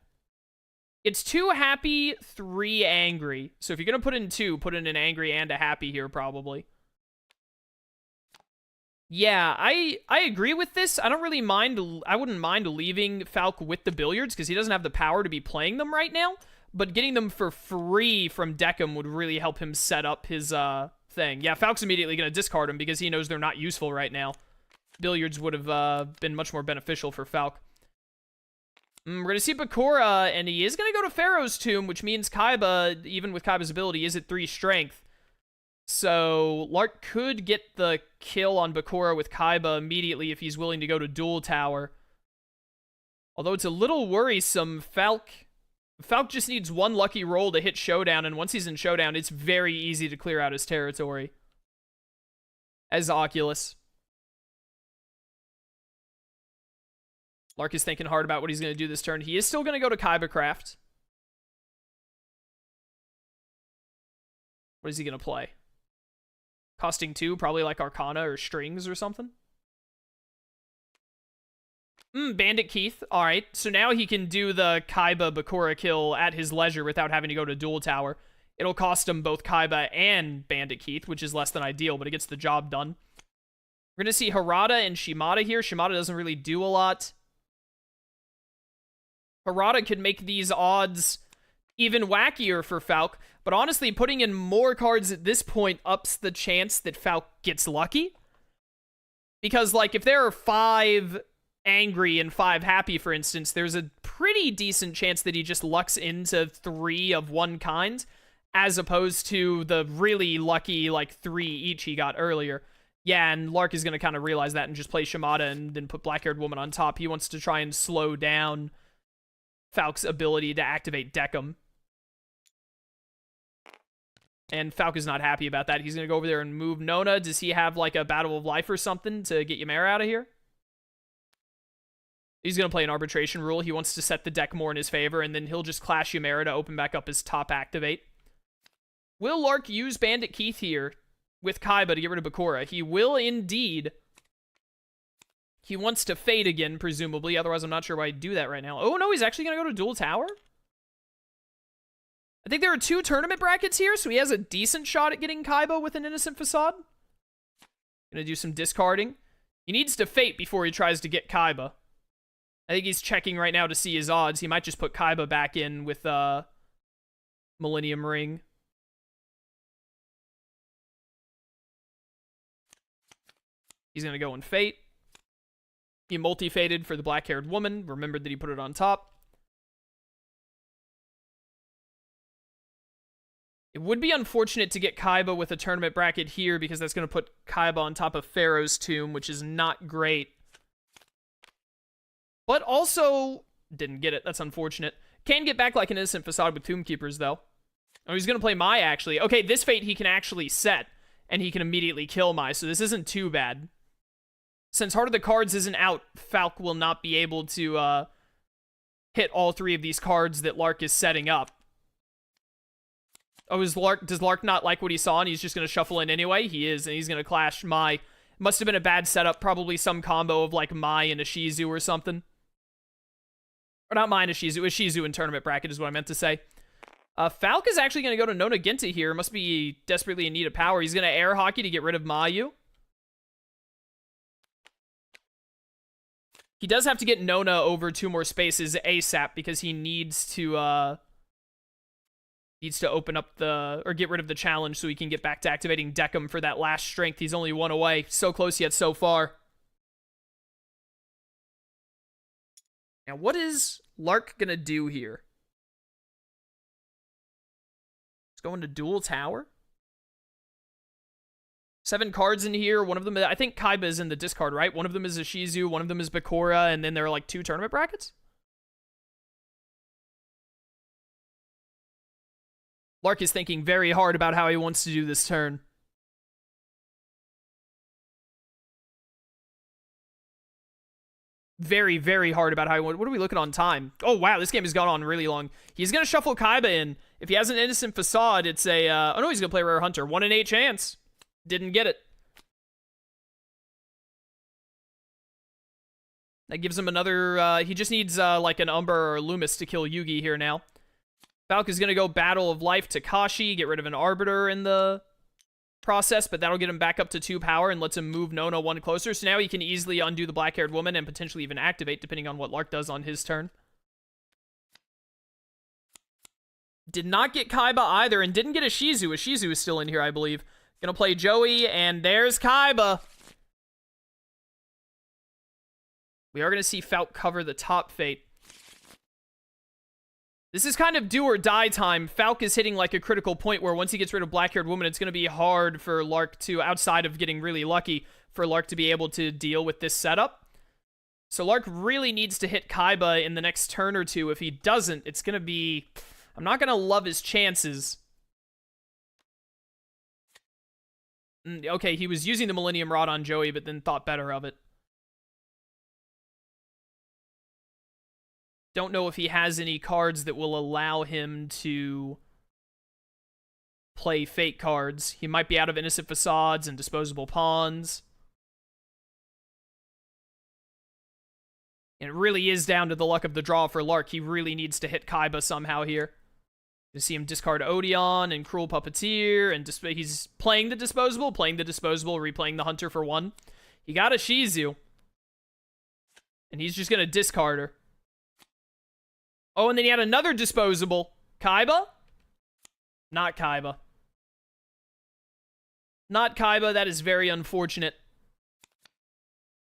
It's 2 happy, 3 angry. So if you're going to put in 2, put in an angry and a happy here, probably. Yeah, I agree with this. I don't really mind. I wouldn't mind leaving Falk with the Billiards because he doesn't have the power to be playing them right now. But getting them for free from Deckham would really help him set up his thing. Yeah, Falk's immediately going to discard them because he knows they're not useful right now. Billiards would have been much more beneficial for Falk. We're going to see Bakura, and he is going to go to Pharaoh's Tomb, which means Kaiba, even with Kaiba's ability, is at 3 strength. So Lark could get the kill on Bakura with Kaiba immediately if he's willing to go to Duel Tower. Although it's a little worrisome, Falk just needs 1 lucky roll to hit Showdown, and once he's in Showdown, it's very easy to clear out his territory. As Oculus. Lark is thinking hard about what he's going to do this turn. He is still going to go to Kybacraft. What is he going to play? Costing 2, probably like Arcana or Strings or something. Bandit Keith. Alright, so now he can do the Kaiba Bakura kill at his leisure without having to go to Duel Tower. It'll cost him both Kaiba and Bandit Keith, which is less than ideal, but it gets the job done. We're going to see Harada and Shimada here. Shimada doesn't really do a lot. Harada could make these odds even wackier for Falk, but honestly, putting in more cards at this point ups the chance that Falk gets lucky. Because, like, if there are 5 angry and 5 happy, for instance, there's a pretty decent chance that he just lucks into 3 of one kind, as opposed to the really lucky, like, 3 each he got earlier. Yeah, and Lark is going to kind of realize that and just play Shimada and then put Black-Haired Woman on top. He wants to try and slow down Falk's ability to activate Deckham. And Falk is not happy about that. He's going to go over there and move Nona. Does he have, like, a Battle of Life or something to get Ymera out of here? He's going to play an arbitration rule. He wants to set the deck more in his favor, and then he'll just clash Ymera to open back up his top activate. Will Lark use Bandit Keith here with Kaiba to get rid of Bakura? He will indeed. He wants to fade again, presumably. Otherwise, I'm not sure why he'd do that right now. Oh, no, he's actually going to go to Dual Tower? I think there are 2 tournament brackets here, so he has a decent shot at getting Kaiba with an Innocent Facade. Gonna do some discarding. He needs to fate before he tries to get Kaiba. I think he's checking right now to see his odds. He might just put Kaiba back in with Millennium Ring. He's gonna go and fate. He multi-fated for the black-haired woman. Remembered that he put it on top. It would be unfortunate to get Kaiba with a tournament bracket here because that's going to put Kaiba on top of Pharaoh's Tomb, which is not great. But also, didn't get it. That's unfortunate. Can get back like an Innocent Facade with Tomb Keepers, though. Oh, he's going to play Mai, actually. Okay, this fate he can actually set, and he can immediately kill Mai, so this isn't too bad. Since Heart of the Cards isn't out, Falk will not be able to hit all 3 of these cards that Lark is setting up. Oh, does Lark not like what he saw and he's just going to shuffle in anyway? He is, and he's going to clash Mai. Must have been a bad setup. Probably some combo of, like, Mai and a Shizu or something. Or not Mai and a Shizu. A Shizu in tournament bracket is what I meant to say. Falk is actually going to go to Nona Ginta here. Must be desperately in need of power. He's going to air hockey to get rid of Mayu. He does have to get Nona over 2 more spaces ASAP because he needs to open up or get rid of the challenge so he can get back to activating Deckham for that last strength. He's only 1 away. So close yet so far. Now, what is Lark gonna do here? He's going to Dual Tower. 7 cards in here. One of them, I think Kaiba is in the discard, right? One of them is a Shizu, one of them is Bakura, and then there are like 2 tournament brackets? Lark is thinking very hard about how he wants to do this turn. Very, very hard about how he wants. What are we looking on time? Oh, wow, this game has gone on really long. He's going to shuffle Kaiba in. If he has an Innocent Facade, it's a... oh, no, he's going to play Rare Hunter. 1 in 8 chance. Didn't get it. That gives him another... he just needs, like, an Umber or Loomis to kill Yugi here now. Falk is going to go Battle of Life to Kashi, get rid of an Arbiter in the process, but that'll get him back up to 2 power and lets him move Nona 1 closer. So now he can easily undo the black-haired woman and potentially even activate, depending on what Lark does on his turn. Did not get Kaiba either, and didn't get a Shizu. A Shizu is still in here, I believe. Gonna play Joey, and there's Kaiba. We are gonna see Falk cover the top fate. This is kind of do or die time. Falk is hitting like a critical point where once he gets rid of Black-Haired Woman, it's going to be hard for Lark to, outside of getting really lucky, for Lark to be able to deal with this setup. So Lark really needs to hit Kaiba in the next turn or 2. If he doesn't, it's going to be... I'm not going to love his chances. Okay, he was using the Millennium Rod on Joey, but then thought better of it. Don't know if he has any cards that will allow him to play fake cards. He might be out of Innocent Facades and Disposable Pawns. And it really is down to the luck of the draw for Lark. He really needs to hit Kaiba somehow here. You see him discard Odeon and Cruel Puppeteer, and he's playing the disposable, replaying the Hunter for 1. He got a Shizu. And he's just going to discard her. Oh, and then he had another disposable. Kaiba? Not Kaiba. Not Kaiba. That is very unfortunate.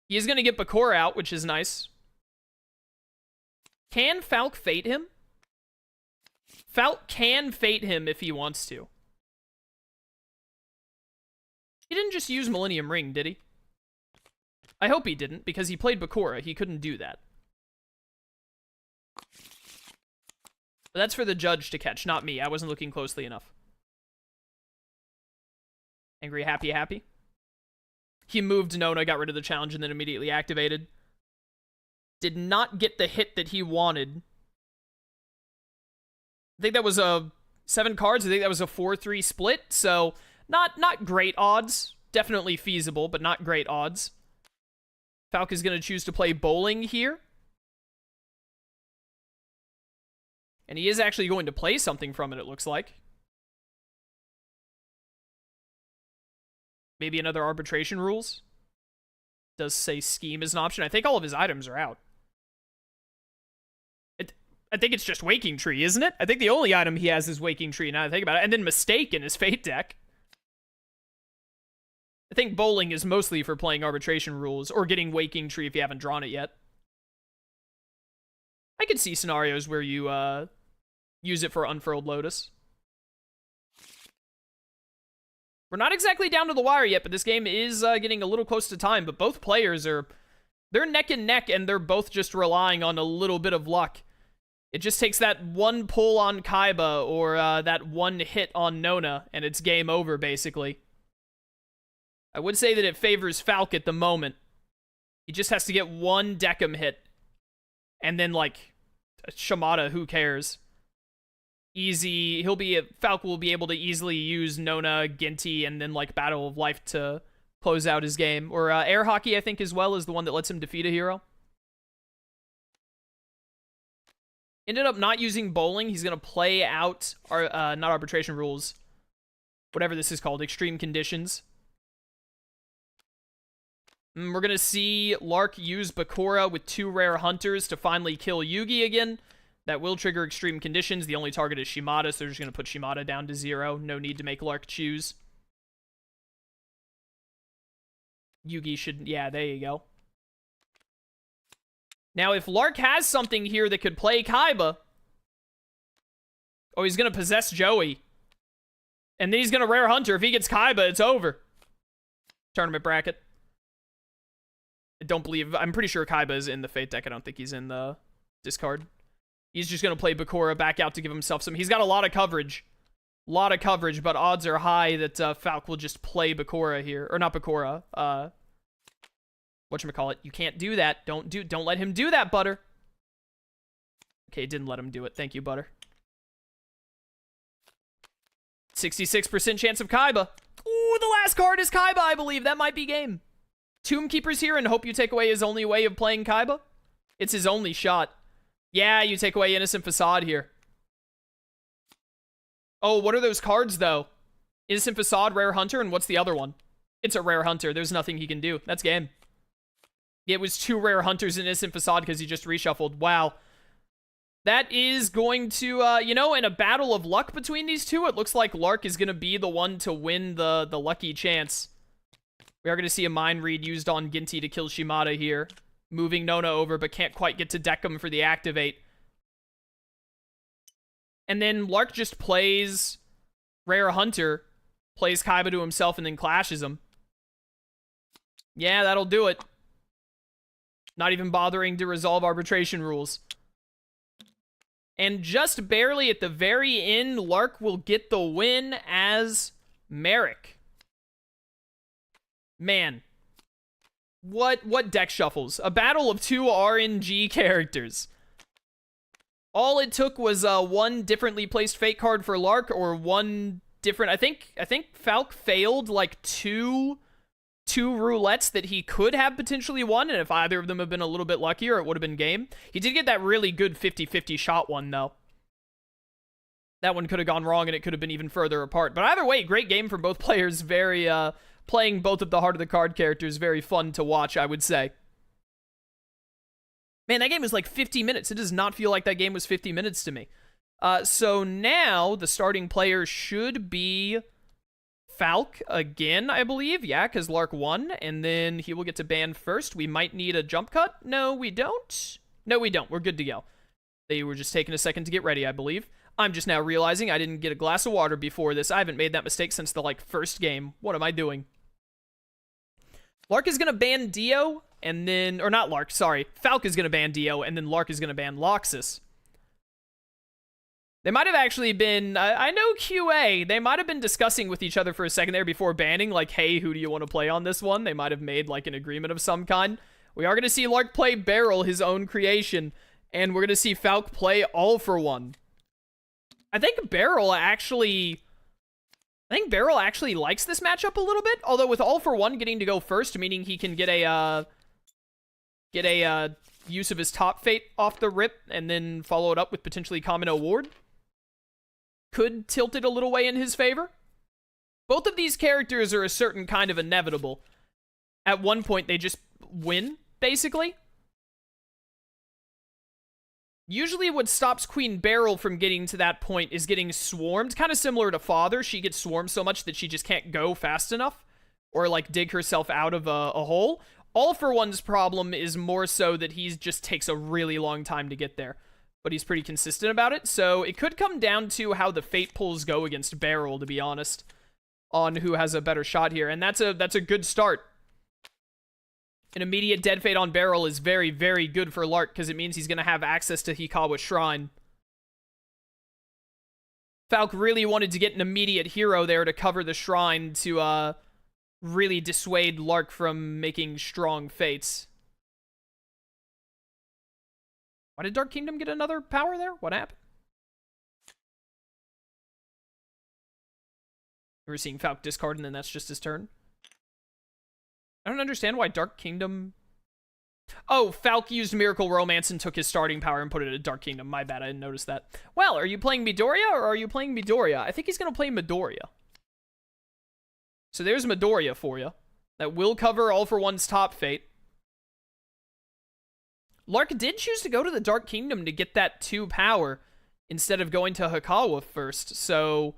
He is going to get Bakura out, which is nice. Can Falk fate him? Falk can fate him if he wants to. He didn't just use Millennium Ring, did he? I hope he didn't, because he played Bakura. He couldn't do that. But that's for the judge to catch, not me. I wasn't looking closely enough. Angry, happy, happy. He moved Nona, got rid of the challenge, and then immediately activated. Did not get the hit that he wanted. I think that was a 7 cards. I think that was a 4-3 split. So not great odds. Definitely feasible, but not great odds. Falk is going to choose to play bowling here. And he is actually going to play something from it looks like. Maybe another arbitration rules. Does say scheme is an option. I think all of his items are out. I think it's just Waking Tree, isn't it? I think the only item he has is Waking Tree, now that I think about it. And then Mistake in his Fate deck. I think bowling is mostly for playing arbitration rules, or getting Waking Tree if you haven't drawn it yet. I could see scenarios where you use it for Unfurled Lotus. We're not exactly down to the wire yet, but this game is getting a little close to time. But both players they're neck and neck, and they're both just relying on a little bit of luck. It just takes that one pull on Kaiba or that one hit on Nona, and it's game over, basically. I would say that it favors Falk at the moment. He just has to get one Deckham hit. And then, like, Shimada, who cares? Easy. Falk will be able to easily use Nona, Ginty, and then, like, Battle of Life to close out his game. Or Air Hockey, I think, as well, is the one that lets him defeat a hero. Ended up not using bowling. He's going to play out, not arbitration rules, whatever this is called, extreme conditions. We're going to see Lark use Bakura with 2 rare hunters to finally kill Yugi again. That will trigger extreme conditions. The only target is Shimada, so they're just going to put Shimada down to 0. No need to make Lark choose. Yugi should... Yeah, there you go. Now, if Lark has something here that could play Kaiba... Oh, he's going to possess Joey. And then he's going to rare Hunter. If he gets Kaiba, it's over. Tournament bracket. I'm pretty sure Kaiba is in the Fate deck. I don't think he's in the discard. He's just going to play Bakura back out to give himself some... He's got a lot of coverage. But odds are high that Falk will just play Bakura here. Or not Bakura. Whatchamacallit. You can't do that. Don't let him do that, Butter. Okay, didn't let him do it. Thank you, Butter. 66% chance of Kaiba. Ooh, the last card is Kaiba, I believe. That might be game. Tomb Keeper's here and hope you take away his only way of playing Kaiba. It's his only shot. Yeah, you take away Innocent Facade here. Oh, what are those cards, though? Innocent Facade, Rare Hunter, and what's the other one? It's a Rare Hunter. There's nothing he can do. That's game. It was 2 Rare Hunters and Innocent Facade because he just reshuffled. Wow. That is going to, in a battle of luck between these two, it looks like Lark is going to be the one to win the lucky chance. We are going to see a Mind Read used on Ginty to kill Shimada here. Moving Nona over, but can't quite get to Deckham for the activate. And then Lark just plays Rare Hunter, plays Kaiba to himself, and then clashes him. Yeah, that'll do it. Not even bothering to resolve arbitration rules. And just barely at the very end, Lark will get the win as Merrick. Man. What deck shuffles? A battle of 2 RNG characters. All it took was one differently placed Fate card for Lark, or one different... I think Falk failed like two roulettes that he could have potentially won, and if either of them had been a little bit luckier, it would have been game. He did get that really good 50-50 shot one, though. That one could have gone wrong, and it could have been even further apart. But either way, great game from both players. Very, playing both of the Heart of the Card characters, very fun to watch, I would say. Man, that game was like 50 minutes. It does not feel like that game was 50 minutes to me. So now, the starting player should be Falk again, I believe. Yeah, because Lark won, and then he will get to ban first. We might need a jump cut. No, we don't. No, we don't. We're good to go. They were just taking a second to get ready, I believe. I'm just now realizing I didn't get a glass of water before this. I haven't made that mistake since the, first game. What am I doing? Lark is going to ban Dio, and then... Or not Lark, sorry. Falk is going to ban Dio, and then Lark is going to ban Loxus. They might have actually been, I know QA, they might have been discussing with each other for a second there before banning, like, hey, who do you want to play on this one? They might have made, like, an agreement of some kind. We are going to see Lark play Beryl, his own creation, and we're going to see Falk play All For One. I think Beryl actually likes this matchup a little bit, although with All For One getting to go first, meaning he can get a use of his top fate off the rip and then follow it up with potentially Kamino Ward, could tilt it a little way in his favor. Both of these characters are a certain kind of inevitable. At one point, they just win, basically. Usually what stops Queen Beryl from getting to that point is getting swarmed. Kind of similar to Father. She gets swarmed so much that she just can't go fast enough. Or, like, dig herself out of a hole. All For One's problem is more so that he just takes a really long time to get there. But he's pretty consistent about it. So it could come down to how the fate pulls go against Beryl, to be honest. On who has a better shot here. And that's a good start. An immediate dead fate on Beryl is very, very good for Lark, because it means he's going to have access to Hikawa's Shrine. Falk really wanted to get an immediate hero there to cover the Shrine to really dissuade Lark from making strong fates. Why did Dark Kingdom get another power there? What happened? We're seeing Falk discard and then that's just his turn. I don't understand why Dark Kingdom... Oh, Falk used Miracle Romance and took his starting power and put it at Dark Kingdom. My bad, I didn't notice that. Well, are you playing Midoriya or are you playing Midoriya? I think he's going to play Midoriya. So there's Midoriya for you. That will cover All For One's top fate. Lark did choose to go to the Dark Kingdom to get that 2 power instead of going to Hikawa first. So,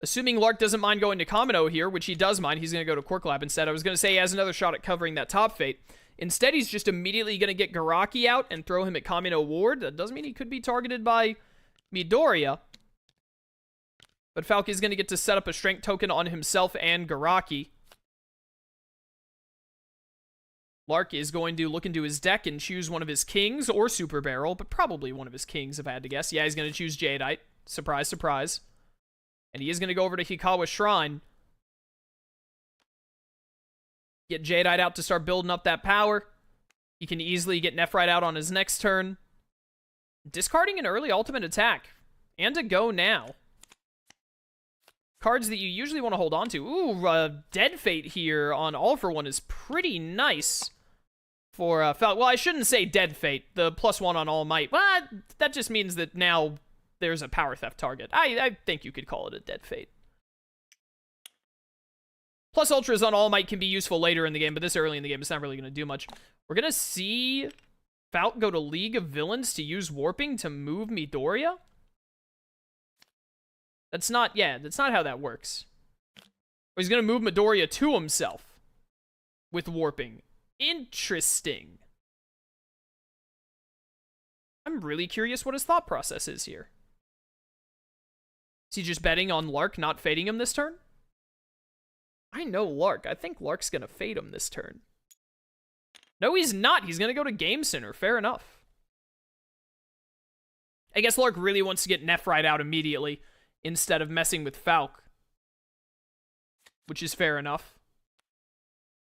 assuming Lark doesn't mind going to Kamino here, which he does mind, he's going to go to Quark Lab instead. I was going to say he has another shot at covering that top fate. Instead, he's just immediately going to get Garaki out and throw him at Kamino Ward. That doesn't mean he could be targeted by Midoriya. But Falk is going to get to set up a strength token on himself and Garaki. Lark is going to look into his deck and choose one of his kings or Super Barrel, but probably one of his kings if I had to guess. Yeah, he's going to choose Jadeite. Surprise, surprise. And he is going to go over to Hikawa's Shrine. Get Jadeite out to start building up that power. He can easily get Nephrite out on his next turn. Discarding an early ultimate attack. And a go now. Cards that you usually want to hold on to. Ooh, Dead Fate here on All For One is pretty nice for Falk. Well, I shouldn't say Dead Fate. The +1 on All Might. Well, that just means that now there's a power theft target. I think you could call it a Dead Fate. Plus Ultras on All Might can be useful later in the game, but this early in the game, it's not really going to do much. We're going to see Falk go to League of Villains to use Warping to move Midoriya? That's not how that works. Or he's going to move Midoriya to himself with Warping. Interesting. I'm really curious what his thought process is here. Is he just betting on Lark not fading him this turn? I know Lark. I think Lark's going to fade him this turn. No, he's not. He's going to go to Game Center. Fair enough. I guess Lark really wants to get Nephrite out immediately instead of messing with Falk. Which is fair enough.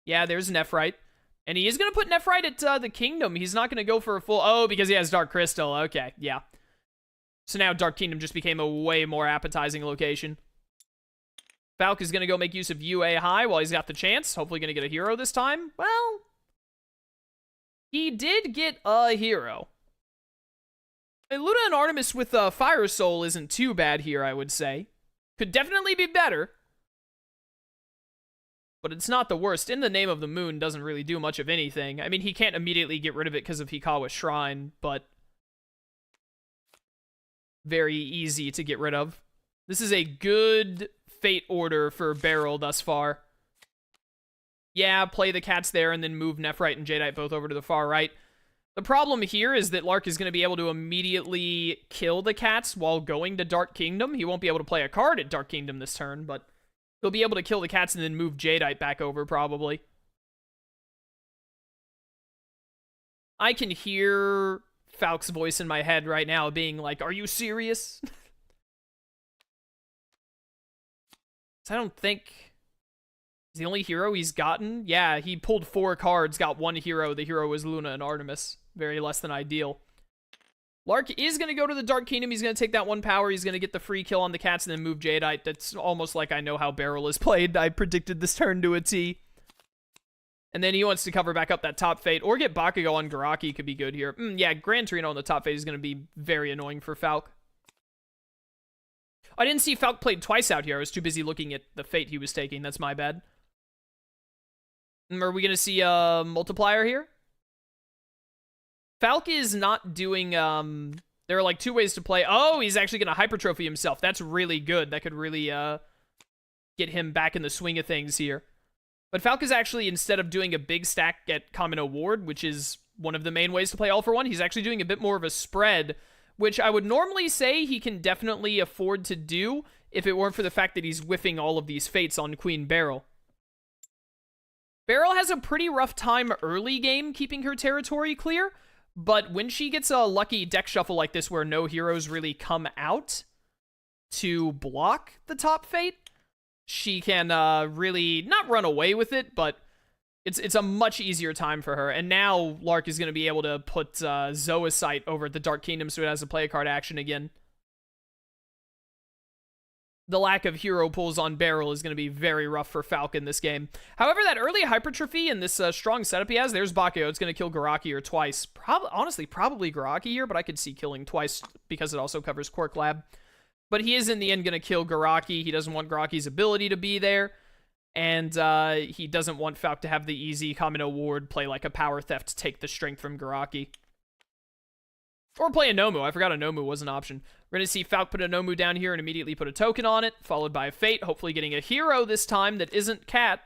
Yeah, there's Nephrite. And he is going to put Nephrite at the Kingdom. He's not going to go for a full... Oh, because he has Dark Crystal. Okay, yeah. So now Dark Kingdom just became a way more appetizing location. Falk is going to go make use of UA High while he's got the chance. Hopefully going to get a hero this time. Well, he did get a hero. Luna and Artemis with Fire Soul isn't too bad here, I would say. Could definitely be better. But it's not the worst. In the Name of the Moon doesn't really do much of anything. I mean, he can't immediately get rid of it because of Hikawa's Shrine, but very easy to get rid of. This is a good fate order for Beryl thus far. Yeah, play the cats there and then move Nephrite and Jadeite both over to the far right. The problem here is that Lark is going to be able to immediately kill the cats while going to Dark Kingdom. He won't be able to play a card at Dark Kingdom this turn, but he'll be able to kill the cats and then move Jadeite back over, probably. I can hear Falk's voice in my head right now being like, are you serious? I don't think... Is the only hero he's gotten? Yeah, he pulled 4 cards, got 1 hero. The hero was Luna and Artemis. Very less than ideal. Lark is going to go to the Dark Kingdom. He's going to take that 1 power. He's going to get the free kill on the cats and then move Jadeite. That's almost like I know how Beryl is played. I predicted this turn to a T. And then he wants to cover back up that top fate. Or get Bakugo on Garaki could be good here. Yeah, Gran Torino on the top fate is going to be very annoying for Falk. I didn't see Falk played twice out here. I was too busy looking at the fate he was taking. That's my bad. Are we going to see a multiplier here? Falk is not doing, there are like 2 ways to play. Oh, he's actually going to hypertrophy himself. That's really good. That could really, get him back in the swing of things here. But Falk is actually, instead of doing a big stack at Common Award, which is one of the main ways to play All for One, he's actually doing a bit more of a spread, which I would normally say he can definitely afford to do if it weren't for the fact that he's whiffing all of these fates on Queen Beryl. Beryl has a pretty rough time early game keeping her territory clear, but when she gets a lucky deck shuffle like this where no heroes really come out to block the top fate, she can really not run away with it, but it's a much easier time for her. And now Lark is going to be able to put Zoisite over at the Dark Kingdom so it has a play card action again. The lack of hero pulls on Beryl is going to be very rough for Falcon this game. However, that early hypertrophy and this strong setup he has, there's Bakugo. It's going to kill Garaki or twice. Honestly, probably Garaki here, but I could see killing twice because it also covers Quark Lab. But he is in the end going to kill Garaki. He doesn't want Garaki's ability to be there. And he doesn't want Falk to have the easy Common Award play like a power theft to take the strength from Garaki. Or play a Nomu. I forgot a Nomu was an option. We're going to see Falk put a Nomu down here and immediately put a token on it, followed by a Fate, hopefully getting a hero this time that isn't Cat.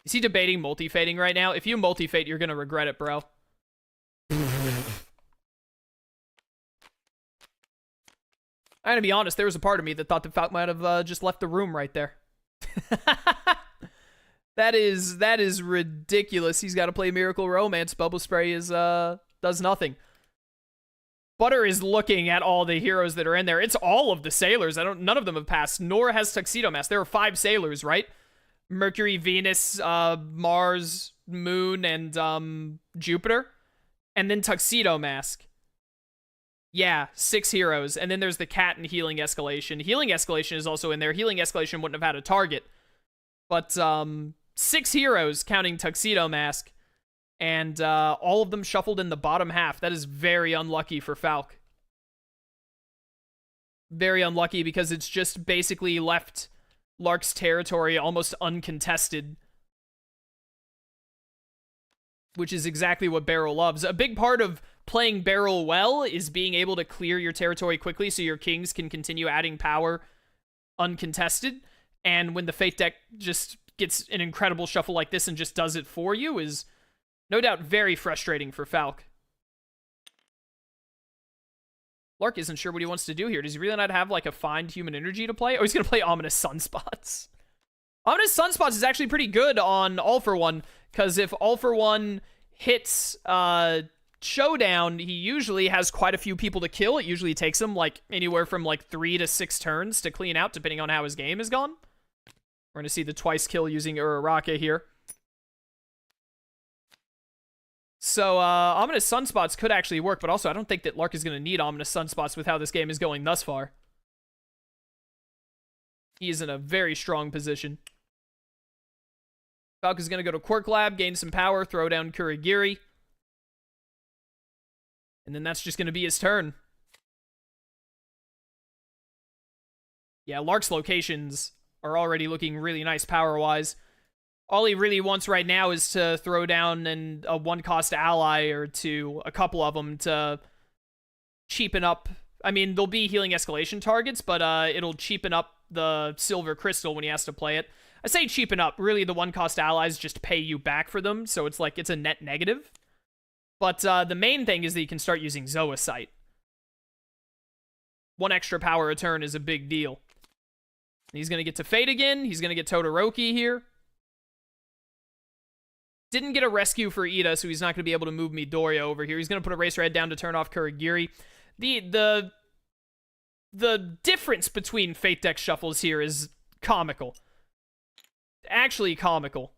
Is he debating multi-fating right now? If you multi-fate, you're going to regret it, bro. I'm going to be honest, there was a part of me that thought that Falk might have just left the room right there. That is ridiculous. He's got to play Miracle Romance. Bubble Spray is does nothing. Butter is looking at all the heroes that are in there. It's all of the sailors. None of them have passed, nor has Tuxedo Mask. There are 5 sailors, right? Mercury, Venus, Mars, Moon, and Jupiter. And then Tuxedo Mask. Yeah, 6 heroes. And then there's the Cat and Healing Escalation. Healing Escalation is also in there. Healing Escalation wouldn't have had a target. But 6 heroes, counting Tuxedo Mask. And all of them shuffled in the bottom half. That is very unlucky for Falk. Very unlucky because it's just basically left Lark's territory almost uncontested. Which is exactly what Beryl loves. A big part of playing Beryl well is being able to clear your territory quickly so your kings can continue adding power uncontested. And when the Fate deck just gets an incredible shuffle like this and just does it for you is no doubt very frustrating for Falk. Lark isn't sure what he wants to do here. Does he really not have like a Find Human Energy to play? Oh, he's going to play Ominous Sunspots. Ominous Sunspots is actually pretty good on All for One, because if All for One hits Showdown, he usually has quite a few people to kill. It usually takes him like anywhere from like 3 to 6 turns to clean out, depending on how his game is gone. We're going to see the twice kill using Uraraka here. So, Ominous Sunspots could actually work, but also I don't think that Lark is going to need Ominous Sunspots with how this game is going thus far. He is in a very strong position. Falk is going to go to Quark Lab, gain some power, throw down Kurigiri. And then that's just going to be his turn. Yeah, Lark's locations are already looking really nice power-wise. All he really wants right now is to throw down a 1-cost ally or two, a couple of them, to cheapen up. I mean, there'll be healing escalation targets, but it'll cheapen up the silver crystal when he has to play it. I say cheapen up. Really, the 1-cost allies just pay you back for them, so it's like it's a net negative. But the main thing is that you can start using Zoisite. 1 extra power a turn is a big deal. He's going to get to Fate again. He's going to get Todoroki here. Didn't get a rescue for Ida, so he's not going to be able to move Midoriya over here. He's going to put a Eraserhead down to turn off Kurogiri. The difference between Fate deck shuffles here is comical. Actually comical.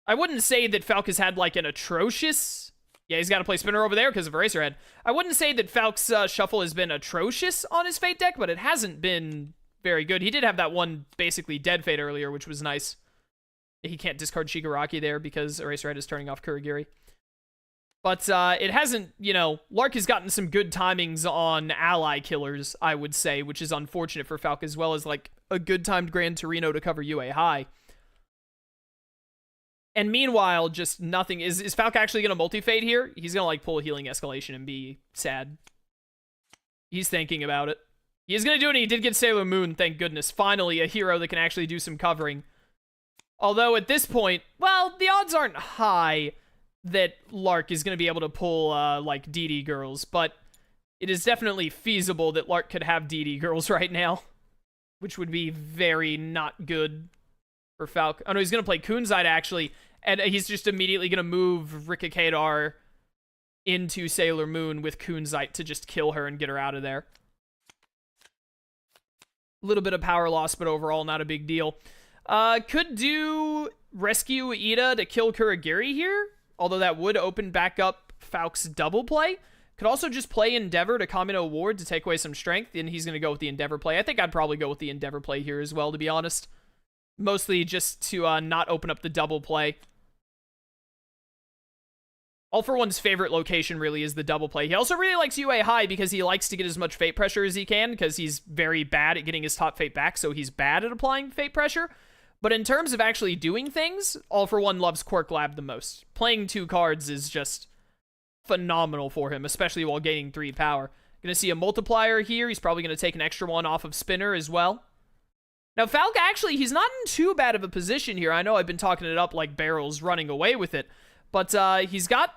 I wouldn't say that Falk has had, like, an atrocious... Yeah, he's got to play Spinner over there because of Eraserhead. I wouldn't say that Falk's shuffle has been atrocious on his Fate deck, but it hasn't been very good. He did have that one basically dead Fate earlier, which was nice. He can't discard Shigaraki there because Eraserhead is turning off Kurogiri. But it hasn't, you know, Lark has gotten some good timings on ally killers, I would say, which is unfortunate for Falk, as well as, like, a good timed Gran Torino to cover UA high. And meanwhile, just nothing. Is Falk actually going to multi-fade here? He's going to, like, pull Healing Escalation and be sad. He's thinking about it. He is going to do it, and he did get Sailor Moon, thank goodness. Finally, a hero that can actually do some covering. Although, at this point, well, the odds aren't high that Lark is going to be able to pull, like, DD girls, but it is definitely feasible that Lark could have DD girls right now, which would be very not good for Falk. Oh, no, he's going to play Kunzite, actually, and he's just immediately going to move Rika Kadar into Sailor Moon with Kunzite to just kill her and get her out of there. A little bit of power loss, but overall not a big deal. Could do Rescue Ida to kill Kurogiri here, although that would open back up Falk's double play. Could also just play Endeavor to Kamino Ward to take away some strength, and he's going to go with the Endeavor play. I think I'd probably go with the Endeavor play here as well, to be honest. Mostly just to not open up the double play. All for One's favorite location really is the double play. He also really likes UA high because he likes to get as much Fate pressure as he can, because he's very bad at getting his top Fate back, so he's bad at applying Fate pressure. But in terms of actually doing things, All for One loves Quirk Lab the most. Playing 2 cards is just phenomenal for him, especially while gaining 3 power. Gonna see a multiplier here. He's probably gonna take an extra one off of Spinner as well. Now, Falk, actually, he's not in too bad of a position here. I know I've been talking it up like Barrel's running away with it. But he's got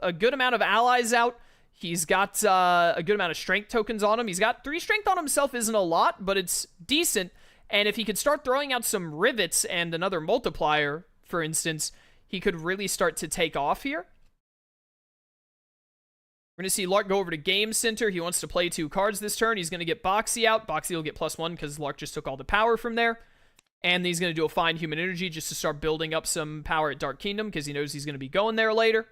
a good amount of allies out. He's got a good amount of strength tokens on him. He's got 3 strength on himself. Isn't a lot, but it's decent. And if he could start throwing out some rivets and another multiplier, for instance, he could really start to take off here. We're going to see Lark go over to Game Center. He wants to play 2 cards this turn. He's going to get Boxy out. Boxy will get +1 because Lark just took all the power from there. And he's going to do a Fine Human Energy just to start building up some power at Dark Kingdom because he knows he's going to be going there later.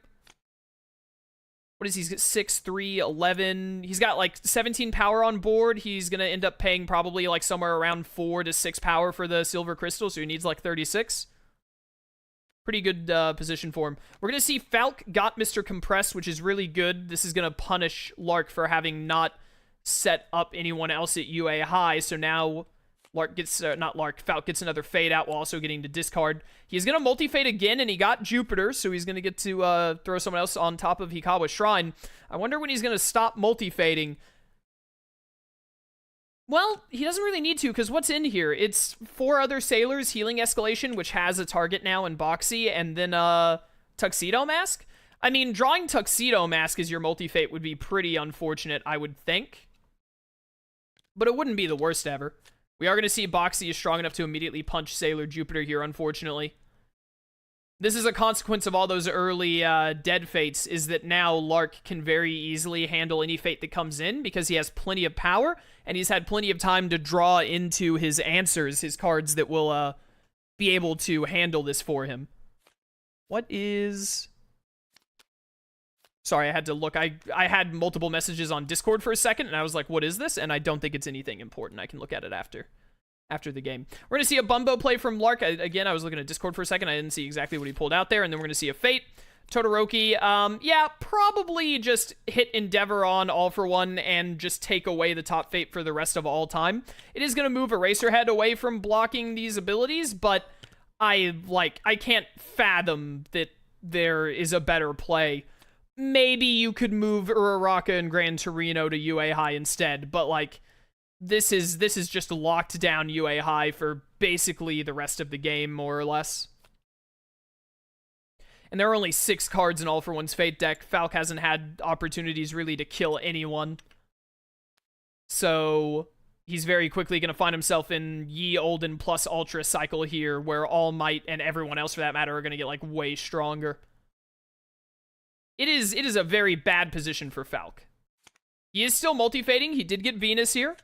What is he? He's got 6, 3, 11. He's got like 17 power on board. He's going to end up paying probably like somewhere around 4 to 6 power for the Silver Crystal, so he needs like 36. Pretty good position for him. We're going to see Falk got Mr. Compress, which is really good. This is going to punish Lark for having not set up anyone else at UA high, so now Lark gets, Falk gets another fade out while also getting to discard. He's going to multi-fade again, and he got Jupiter, so he's going to get to throw someone else on top of Hikawa Shrine. I wonder when he's going to stop multi-fading. Well, he doesn't really need to, because what's in here? It's 4 other Sailors, Healing Escalation, which has a target now in Boxy, and then Tuxedo Mask. I mean, drawing Tuxedo Mask as your multi-fate would be pretty unfortunate, I would think. But it wouldn't be the worst ever. We are going to see Boxy is strong enough to immediately punch Sailor Jupiter here, unfortunately. This is a consequence of all those early dead fates, is that now Lark can very easily handle any fate that comes in because he has plenty of power, and he's had plenty of time to draw into his answers, his cards that will be able to handle this for him. What is... Sorry, I had to look. I had multiple messages on Discord for a second, and I was like, what is this? And I don't think it's anything important. I can look at it after the game. We're going to see a Bumbo play from Lark. Again, I was looking at Discord for a second. I didn't see exactly what he pulled out there. And then we're going to see a Fate. Todoroki, yeah, probably just hit Endeavor on All for One and just take away the top Fate for the rest of all time. It is going to move Eraserhead away from blocking these abilities, but I can't fathom that there is a better play. Maybe you could move Uraraka and Gran Torino to UA high instead, but like this is just locked down UA high for basically the rest of the game, more or less. And there are only 6 cards in All for One's Fate deck. Falk hasn't had opportunities really to kill anyone. So he's very quickly going to find himself in Ye Olden plus Ultra cycle here, where All Might and everyone else for that matter are going to get like way stronger. It is a very bad position for Falk. He is still multi-fading. He did get Venus here.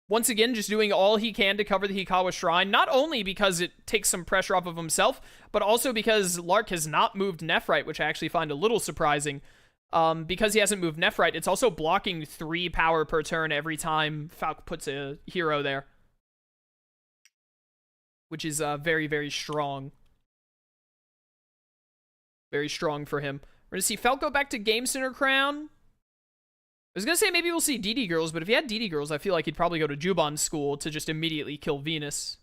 Once again, just doing all he can to cover the Hikawa Shrine, not only because it takes some pressure off of himself, but also because Lark has not moved Nephrite, which I actually find a little surprising. Because he hasn't moved Nephrite, it's also blocking 3 power per turn every time Falk puts a hero there. Which is very, very strong. Very strong for him. We're going to see Falk go back to Game Center Crown. I was going to say maybe we'll see DD Girls, but if he had DD Girls, I feel like he'd probably go to Juban School to just immediately kill Venus.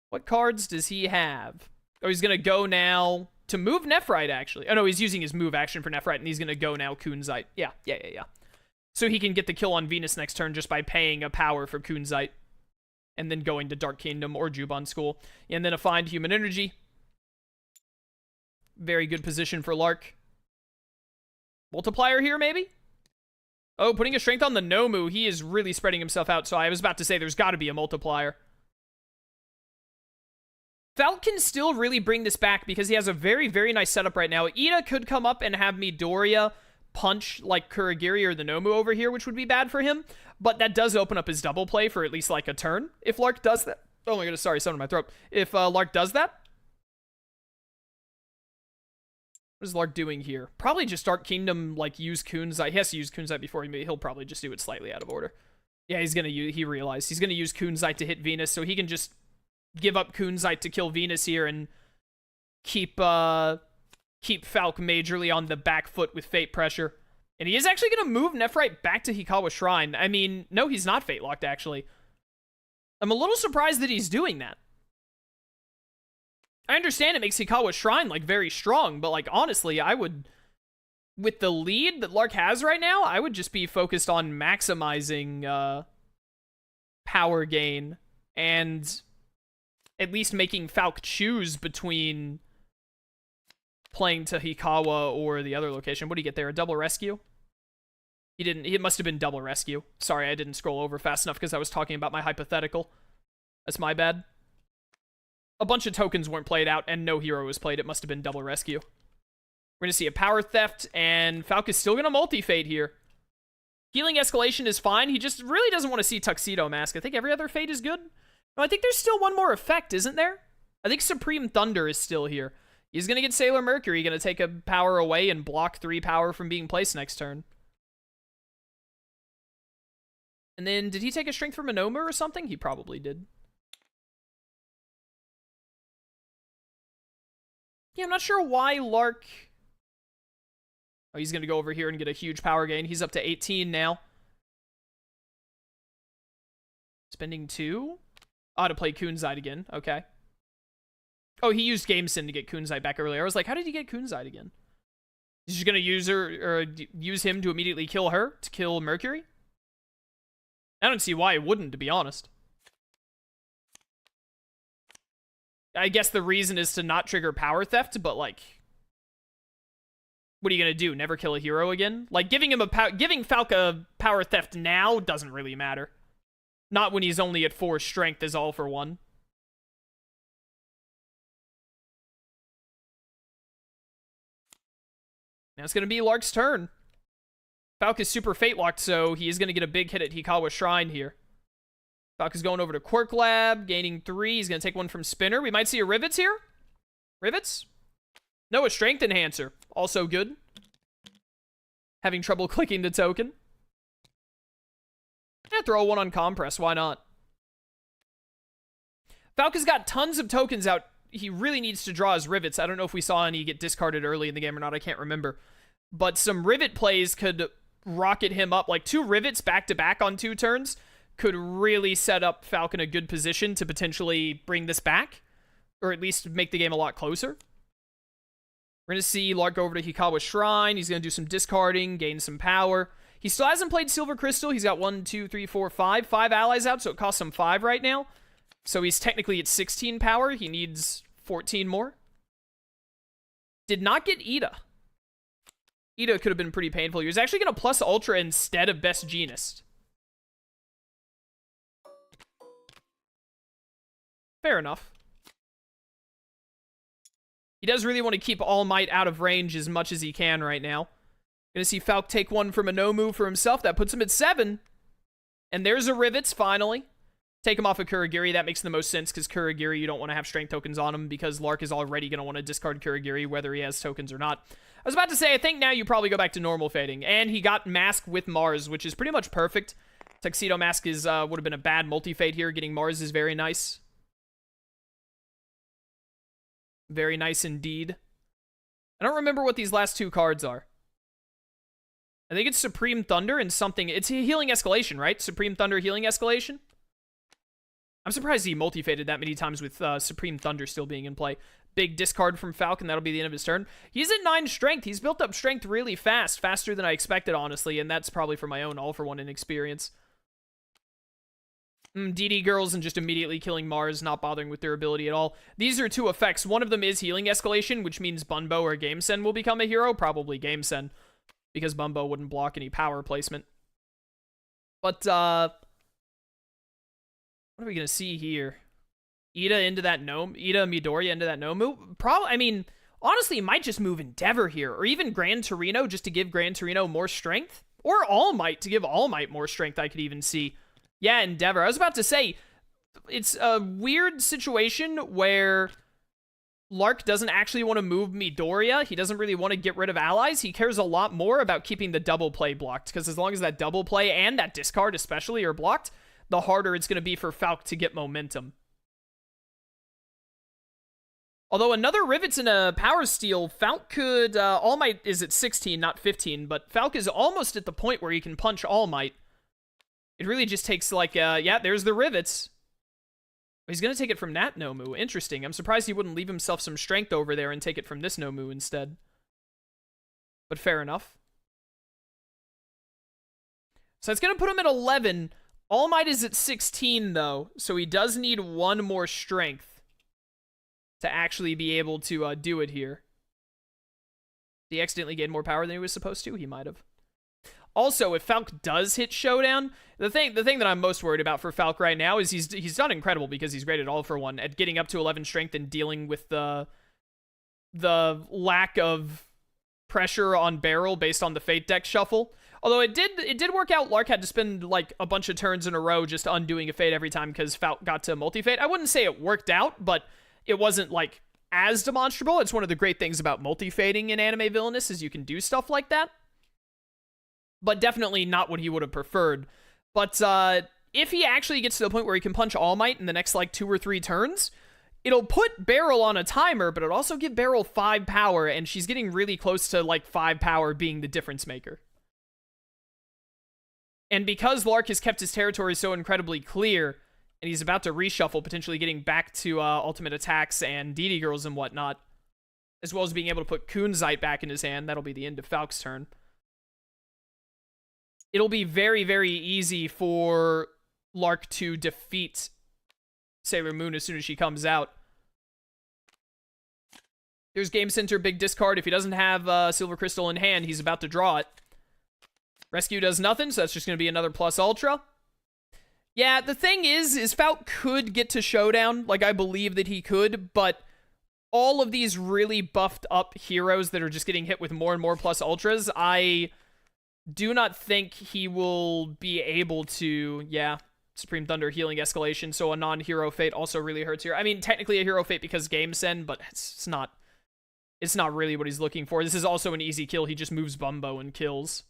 What cards does he have? Oh, he's going to go now to move Nephrite, actually. Oh, no, he's using his move action for Nephrite, and he's going to go now Kunzite. Yeah. So he can get the kill on Venus next turn just by paying a power for Kunzite. And then going to Dark Kingdom or Juban School. And then a Find Human Energy. Very good position for Lark. Multiplier here, maybe? Oh, putting a strength on the Nomu. He is really spreading himself out, so I was about to say there's got to be a multiplier. Falk can still really bring this back because he has a very, very nice setup right now. Ida could come up and have Midoriya punch like Kuragiri or the Nomu over here, which would be bad for him. But that does open up his double play for at least like a turn if Lark does that. Oh my goodness, sorry, something in my throat. If Lark does that. What is Lark doing here? Probably just Dark Kingdom, like, use Kunzite. He has to use Kunzite before he'll probably just do it slightly out of order. Yeah, he realized. He's gonna use Kunzite to hit Venus, so he can just give up Kunzite to kill Venus here and keep Falk majorly on the back foot with Fate pressure. And he is actually gonna move Nephrite back to Hikawa Shrine. I mean, no, he's not Fate locked, actually. I'm a little surprised that he's doing that. I understand it makes Hikawa Shrine, like, very strong, but, like, honestly, I would, with the lead that Lark has right now, I would just be focused on maximizing power gain and at least making Falk choose between playing to Hikawa or the other location. What do you get there? A double rescue? He didn't. It must have been double rescue. Sorry, I didn't scroll over fast enough because I was talking about my hypothetical. That's my bad. A bunch of tokens weren't played out, and no hero was played. It must have been double rescue. We're going to see a power theft, and Falk is still going to multi-fade here. Healing escalation is fine. He just really doesn't want to see Tuxedo Mask. I think every other fade is good. No, I think there's still one more effect, isn't there? I think Supreme Thunder is still here. He's going to get Sailor Mercury, going to take a power away and block 3 power from being placed next turn. And then, did he take a strength from Monoma or something? He probably did. Yeah, I'm not sure why Lark... Oh, he's going to go over here and get a huge power gain. He's up to 18 now. Spending 2? Oh, to play Kunzite again. Okay. Oh, he used Gameson to get Kunzite back earlier. I was like, how did he get Kunzite again? He's just going to use her, or use him to immediately kill her, to kill Mercury? I don't see why it wouldn't, to be honest. I guess the reason is to not trigger power theft, but, like, what are you gonna do? Never kill a hero again? Like, giving Falk a power theft now doesn't really matter. Not when he's only at 4 strength is all for 1. Now it's gonna be Lark's turn. Falk is super fate locked, so he is gonna get a big hit at Hikawa Shrine here. Falk is going over to Quirk Lab, gaining 3. He's going to take 1 from Spinner. We might see a Rivets here. Rivets? No, a Strength Enhancer. Also good. Having trouble clicking the token. Yeah, throw 1 on Compress. Why not? Falk has got tons of tokens out. He really needs to draw his Rivets. I don't know if we saw any get discarded early in the game or not. I can't remember. But some Rivet plays could rocket him up. Like 2 Rivets back-to-back on 2 turns could really set up Falk in a good position to potentially bring this back, or at least make the game a lot closer. We're going to see Lark go over to Hikawa Shrine. He's going to do some discarding, gain some power. He still hasn't played Silver Crystal. He's got 1, 2, 3, 4, 5 allies out, so it costs him 5 right now. So he's technically at 16 power. He needs 14 more. Did not get Ida. Ida could have been pretty painful. He was actually going to plus Ultra instead of Best Genist. Fair enough. He does really want to keep All Might out of range as much as he can right now. Gonna see Falk take one from a no-move for himself. That puts him at 7. And there's a Rivets, finally. Take him off of Kuragiri. That makes the most sense, because Kuragiri, you don't want to have strength tokens on him, because Lark is already going to want to discard Kuragiri, whether he has tokens or not. I was about to say, I think now you probably go back to normal fading. And he got Mask with Mars, which is pretty much perfect. Tuxedo Mask is would have been a bad multi-fade here. Getting Mars is very nice. Very nice indeed. I don't remember what these last 2 cards are. I think it's Supreme Thunder and something. It's Healing Escalation, right? Supreme Thunder Healing Escalation? I'm surprised he multi-faded that many times with Supreme Thunder still being in play. Big discard from Falcon. That'll be the end of his turn. He's at 9 strength. He's built up strength really fast. Faster than I expected, honestly. And that's probably for my own all-for-one inexperience. DD Girls and just immediately killing Mars, not bothering with their ability at all. These are 2 effects. One of them is Healing Escalation, which means Bunbo or Gamesen will become a hero. Probably Gamesen, because Bumbo wouldn't block any power placement. But, what are we going to see here? Ida into that Gnome? Ida Midoriya into that Nomu? Probably, I mean, honestly, he might just move Endeavor here, or even Gran Torino just to give Gran Torino more strength, or All Might to give All Might more strength, I could even see. Yeah, Endeavor. I was about to say, it's a weird situation where Lark doesn't actually want to move Midoriya. He doesn't really want to get rid of allies. He cares a lot more about keeping the double play blocked, because as long as that double play and that discard especially are blocked, the harder it's going to be for Falk to get momentum. Although another Rivets and a Power Steel, Falk could... All Might is at 16, not 15, but Falk is almost at the point where he can punch All Might. It really just takes, like, yeah, there's the Rivets. He's going to take it from that Nomu. Interesting. I'm surprised he wouldn't leave himself some strength over there and take it from this Nomu instead. But fair enough. So it's going to put him at 11. All Might is at 16, though, so he does need 1 more strength to actually be able to do it here. Did he accidentally gain more power than he was supposed to? He might have. Also, if Falk does hit Showdown, the thing that I'm most worried about for Falk right now is he's done incredible, because he's great at all for one, at getting up to 11 strength and dealing with the lack of pressure on Barrel based on the Fate deck shuffle. Although it did work out. Lark had to spend like a bunch of turns in a row just undoing a Fate every time because Falk got to multi-Fate. I wouldn't say it worked out, but it wasn't like as demonstrable. It's one of the great things about multi-Fating in Anime Villainous is you can do stuff like that. But definitely not what he would have preferred. But if he actually gets to the point where he can punch All Might in the next like 2 or 3 turns, it'll put Beryl on a timer, but it'll also give Beryl 5 power, and she's getting really close to like 5 power being the difference maker. And because Lark has kept his territory so incredibly clear, and he's about to reshuffle, potentially getting back to ultimate attacks and DD Girls and whatnot, as well as being able to put Kunzite back in his hand, that'll be the end of Falk's turn. It'll be very, very easy for Lark to defeat Sailor Moon as soon as she comes out. There's Game Center, big discard. If he doesn't have Silver Crystal in hand, he's about to draw it. Rescue does nothing, so that's just going to be another plus ultra. Yeah, the thing is Falk could get to Showdown. Like, I believe that he could, but all of these really buffed up heroes that are just getting hit with more and more plus ultras, I do not think he will be able to, yeah, Supreme Thunder, Healing Escalation, so a non-hero Fate also really hurts here. I mean, technically a hero Fate because Game Send, but it's not really what he's looking for. This is also an easy kill. He just moves Bumbo and kills.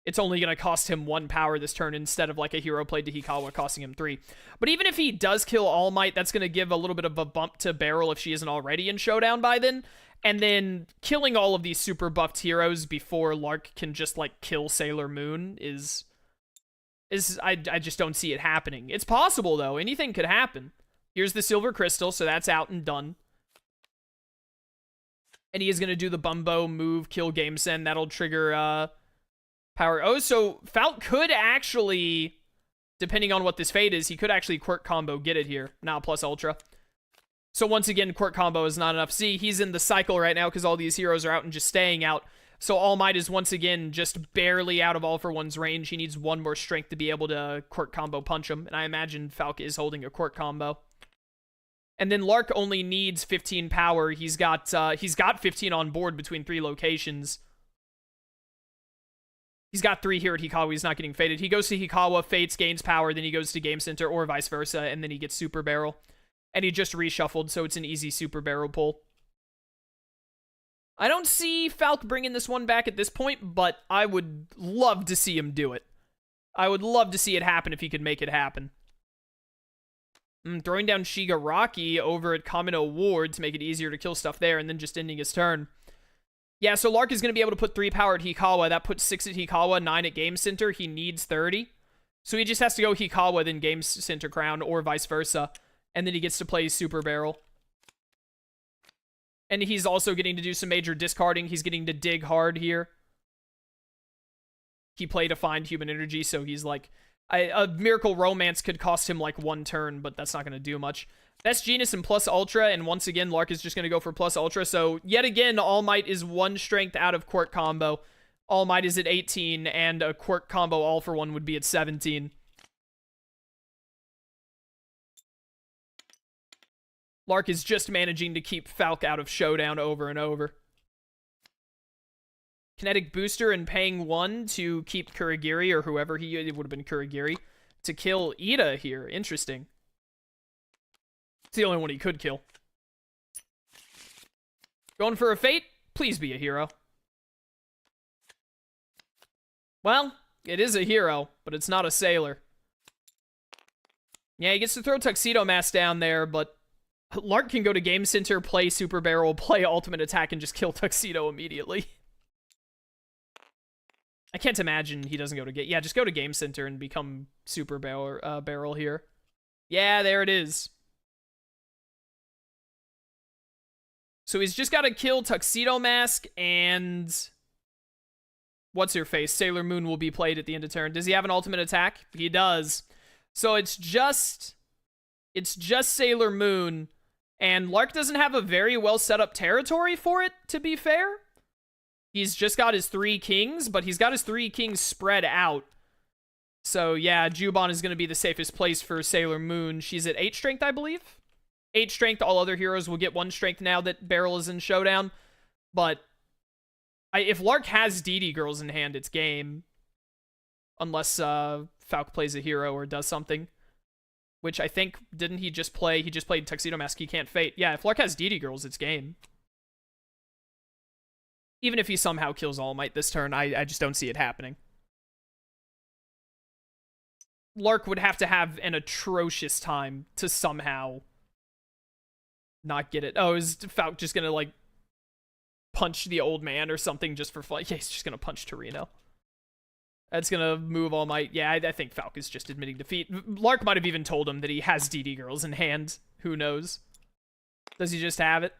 It's only going to cost him 1 power this turn instead of like a hero played to Hikawa costing him 3. But even if he does kill All Might, that's going to give a little bit of a bump to Beryl if she isn't already in Showdown by then. And then killing all of these super buffed heroes before Lark can just like kill Sailor Moon is I just don't see it happening. It's possible though. Anything could happen. Here's the Silver Crystal, so that's out and done. And he is going to do the Bumbo move, kill Game Send. That'll trigger power. Oh, so Falk could actually, depending on what this Fate is, he could actually Quirk Combo get it here. Now plus Ultra. So once again, Quirk Combo is not enough. See, he's in the cycle right now because all these heroes are out and just staying out. So All Might is once again just barely out of All for One's range. He needs one more strength to be able to quirk combo punch him, and I imagine Falk is holding a quirk combo. And then Lark only needs 15 power. He's got 15 on board between 3 locations. He's got 3 here at Hikawa. He's not getting faded. He goes to Hikawa, fates, gains power, then he goes to Game Center, or vice versa, and then he gets Super Barrel. And he just reshuffled, so it's an easy Super Barrel pull. I don't see Falk bringing this one back at this point, but I would love to see him do it. I would love to see it happen if he could make it happen. Throwing down Shigaraki over at Kamino Ward to make it easier to kill stuff there, and then just ending his turn. Yeah, so Lark is going to be able to put 3 power at Hikawa. That puts 6 at Hikawa, 9 at Game Center. He needs 30. So he just has to go Hikawa, then Game Center Crown, or vice versa. And then he gets to play Super Barrel. And he's also getting to do some major discarding. He's getting to dig hard here. He played a Find Human Energy, so he's like... a Miracle Romance could cost him like 1 turn, but that's not going to do much. Best Genius and Plus Ultra, and once again, Lark is just going to go for Plus Ultra. So yet again, All Might is 1 strength out of Quirk combo. All Might is at 18, and a Quirk combo All for One would be at 17. Lark is just managing to keep Falk out of Showdown over and over. Kinetic Booster and paying 1 to keep Kurogiri, or whoever it would have been Kurogiri, to kill Ida here. Interesting. It's the only one he could kill. Going for a Fate? Please be a hero. Well, it is a hero, but it's not a sailor. Yeah, he gets to throw Tuxedo Mask down there, but Lark can go to Game Center, play Super Barrel, play Ultimate Attack, and just kill Tuxedo immediately. I can't imagine he doesn't go to yeah, just go to Game Center and become Super Barrel here. Yeah, there it is. So he's just got to kill Tuxedo Mask and... what's her face? Sailor Moon will be played at the end of turn. Does he have an ultimate attack? He does. So it's just Sailor Moon, and Lark doesn't have a very well set up territory for it, to be fair. He's just got his 3 kings, but he's got his 3 kings spread out. So yeah, Juban is going to be the safest place for Sailor Moon. She's at 8 strength, I believe. 8 strength, all other heroes will get 1 strength now that Barrel is in Showdown. But if Lark has DD Girls in hand, it's game. Unless Falk plays a hero or does something. Which I think, didn't he just play? He just played Tuxedo Mask, he can't Fate. Yeah, if Lark has DD Girls, it's game. Even if he somehow kills All Might this turn, I just don't see it happening. Lark would have to have an atrocious time to somehow not get it. Oh, is Falk just gonna, like, punch the old man or something just for fun? Yeah, he's just gonna punch Torino. That's gonna move All Might. Yeah, I think Falk is just admitting defeat. Lark might have even told him that he has DD Girls in hand. Who knows? Does he just have it?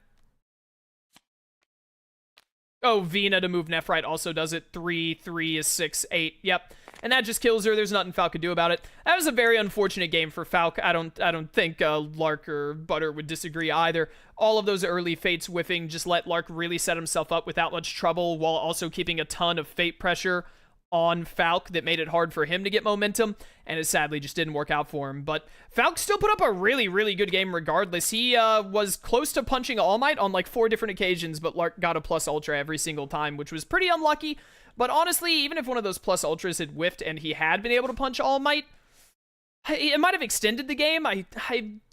Oh, Vina to move Nephrite also does it. 3, 3 is 6, 8. Yep. And that just kills her. There's nothing Falk could do about it. That was a very unfortunate game for Falk. I don't think Lark or Butter would disagree either. All of those early Fates whiffing just let Lark really set himself up without much trouble, while also keeping a ton of Fate pressure on Falk that made it hard for him to get momentum, and it sadly just didn't work out for him. But Falk still put up a really, really good game regardless. He was close to punching All Might on like 4 different occasions, but Lark got a Plus Ultra every single time, which was pretty unlucky. But honestly, even if one of those Plus Ultras had whiffed and he had been able to punch All Might, it might have extended the game. I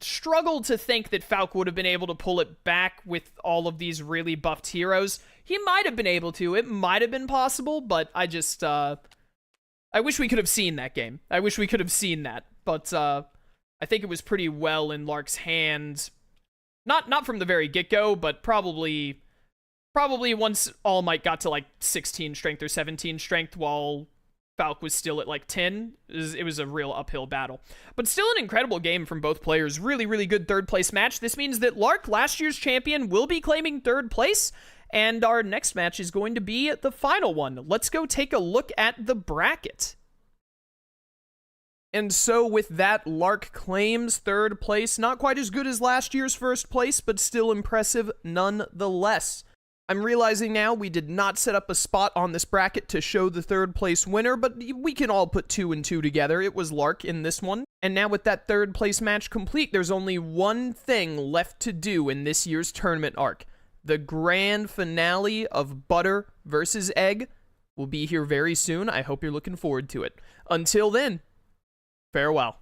struggle to think that Falk would have been able to pull it back with all of these really buffed heroes. He might have been able to. It might have been possible, but I just, I wish we could have seen that game. I wish we could have seen that. But, I think it was pretty well in Lark's hands. Not from the very get-go, but probably once All Might got to, like, 16 strength or 17 strength, while Falk was still at like 10. It was a real uphill battle. But still an incredible game from both players. Really, really good 3rd place match. This means that Lark, last year's champion, will be claiming 3rd place. And our next match is going to be the final one. Let's go take a look at the bracket. And so with that, Lark claims 3rd place. Not quite as good as last year's 1st place, but still impressive nonetheless. I'm realizing now we did not set up a spot on this bracket to show the third place winner, but we can all put 2 and 2 together. It was Lark in this one. And now with that third place match complete, there's only one thing left to do in this year's tournament arc. The grand finale of Butter versus Egg will be here very soon. I hope you're looking forward to it. Until then, farewell.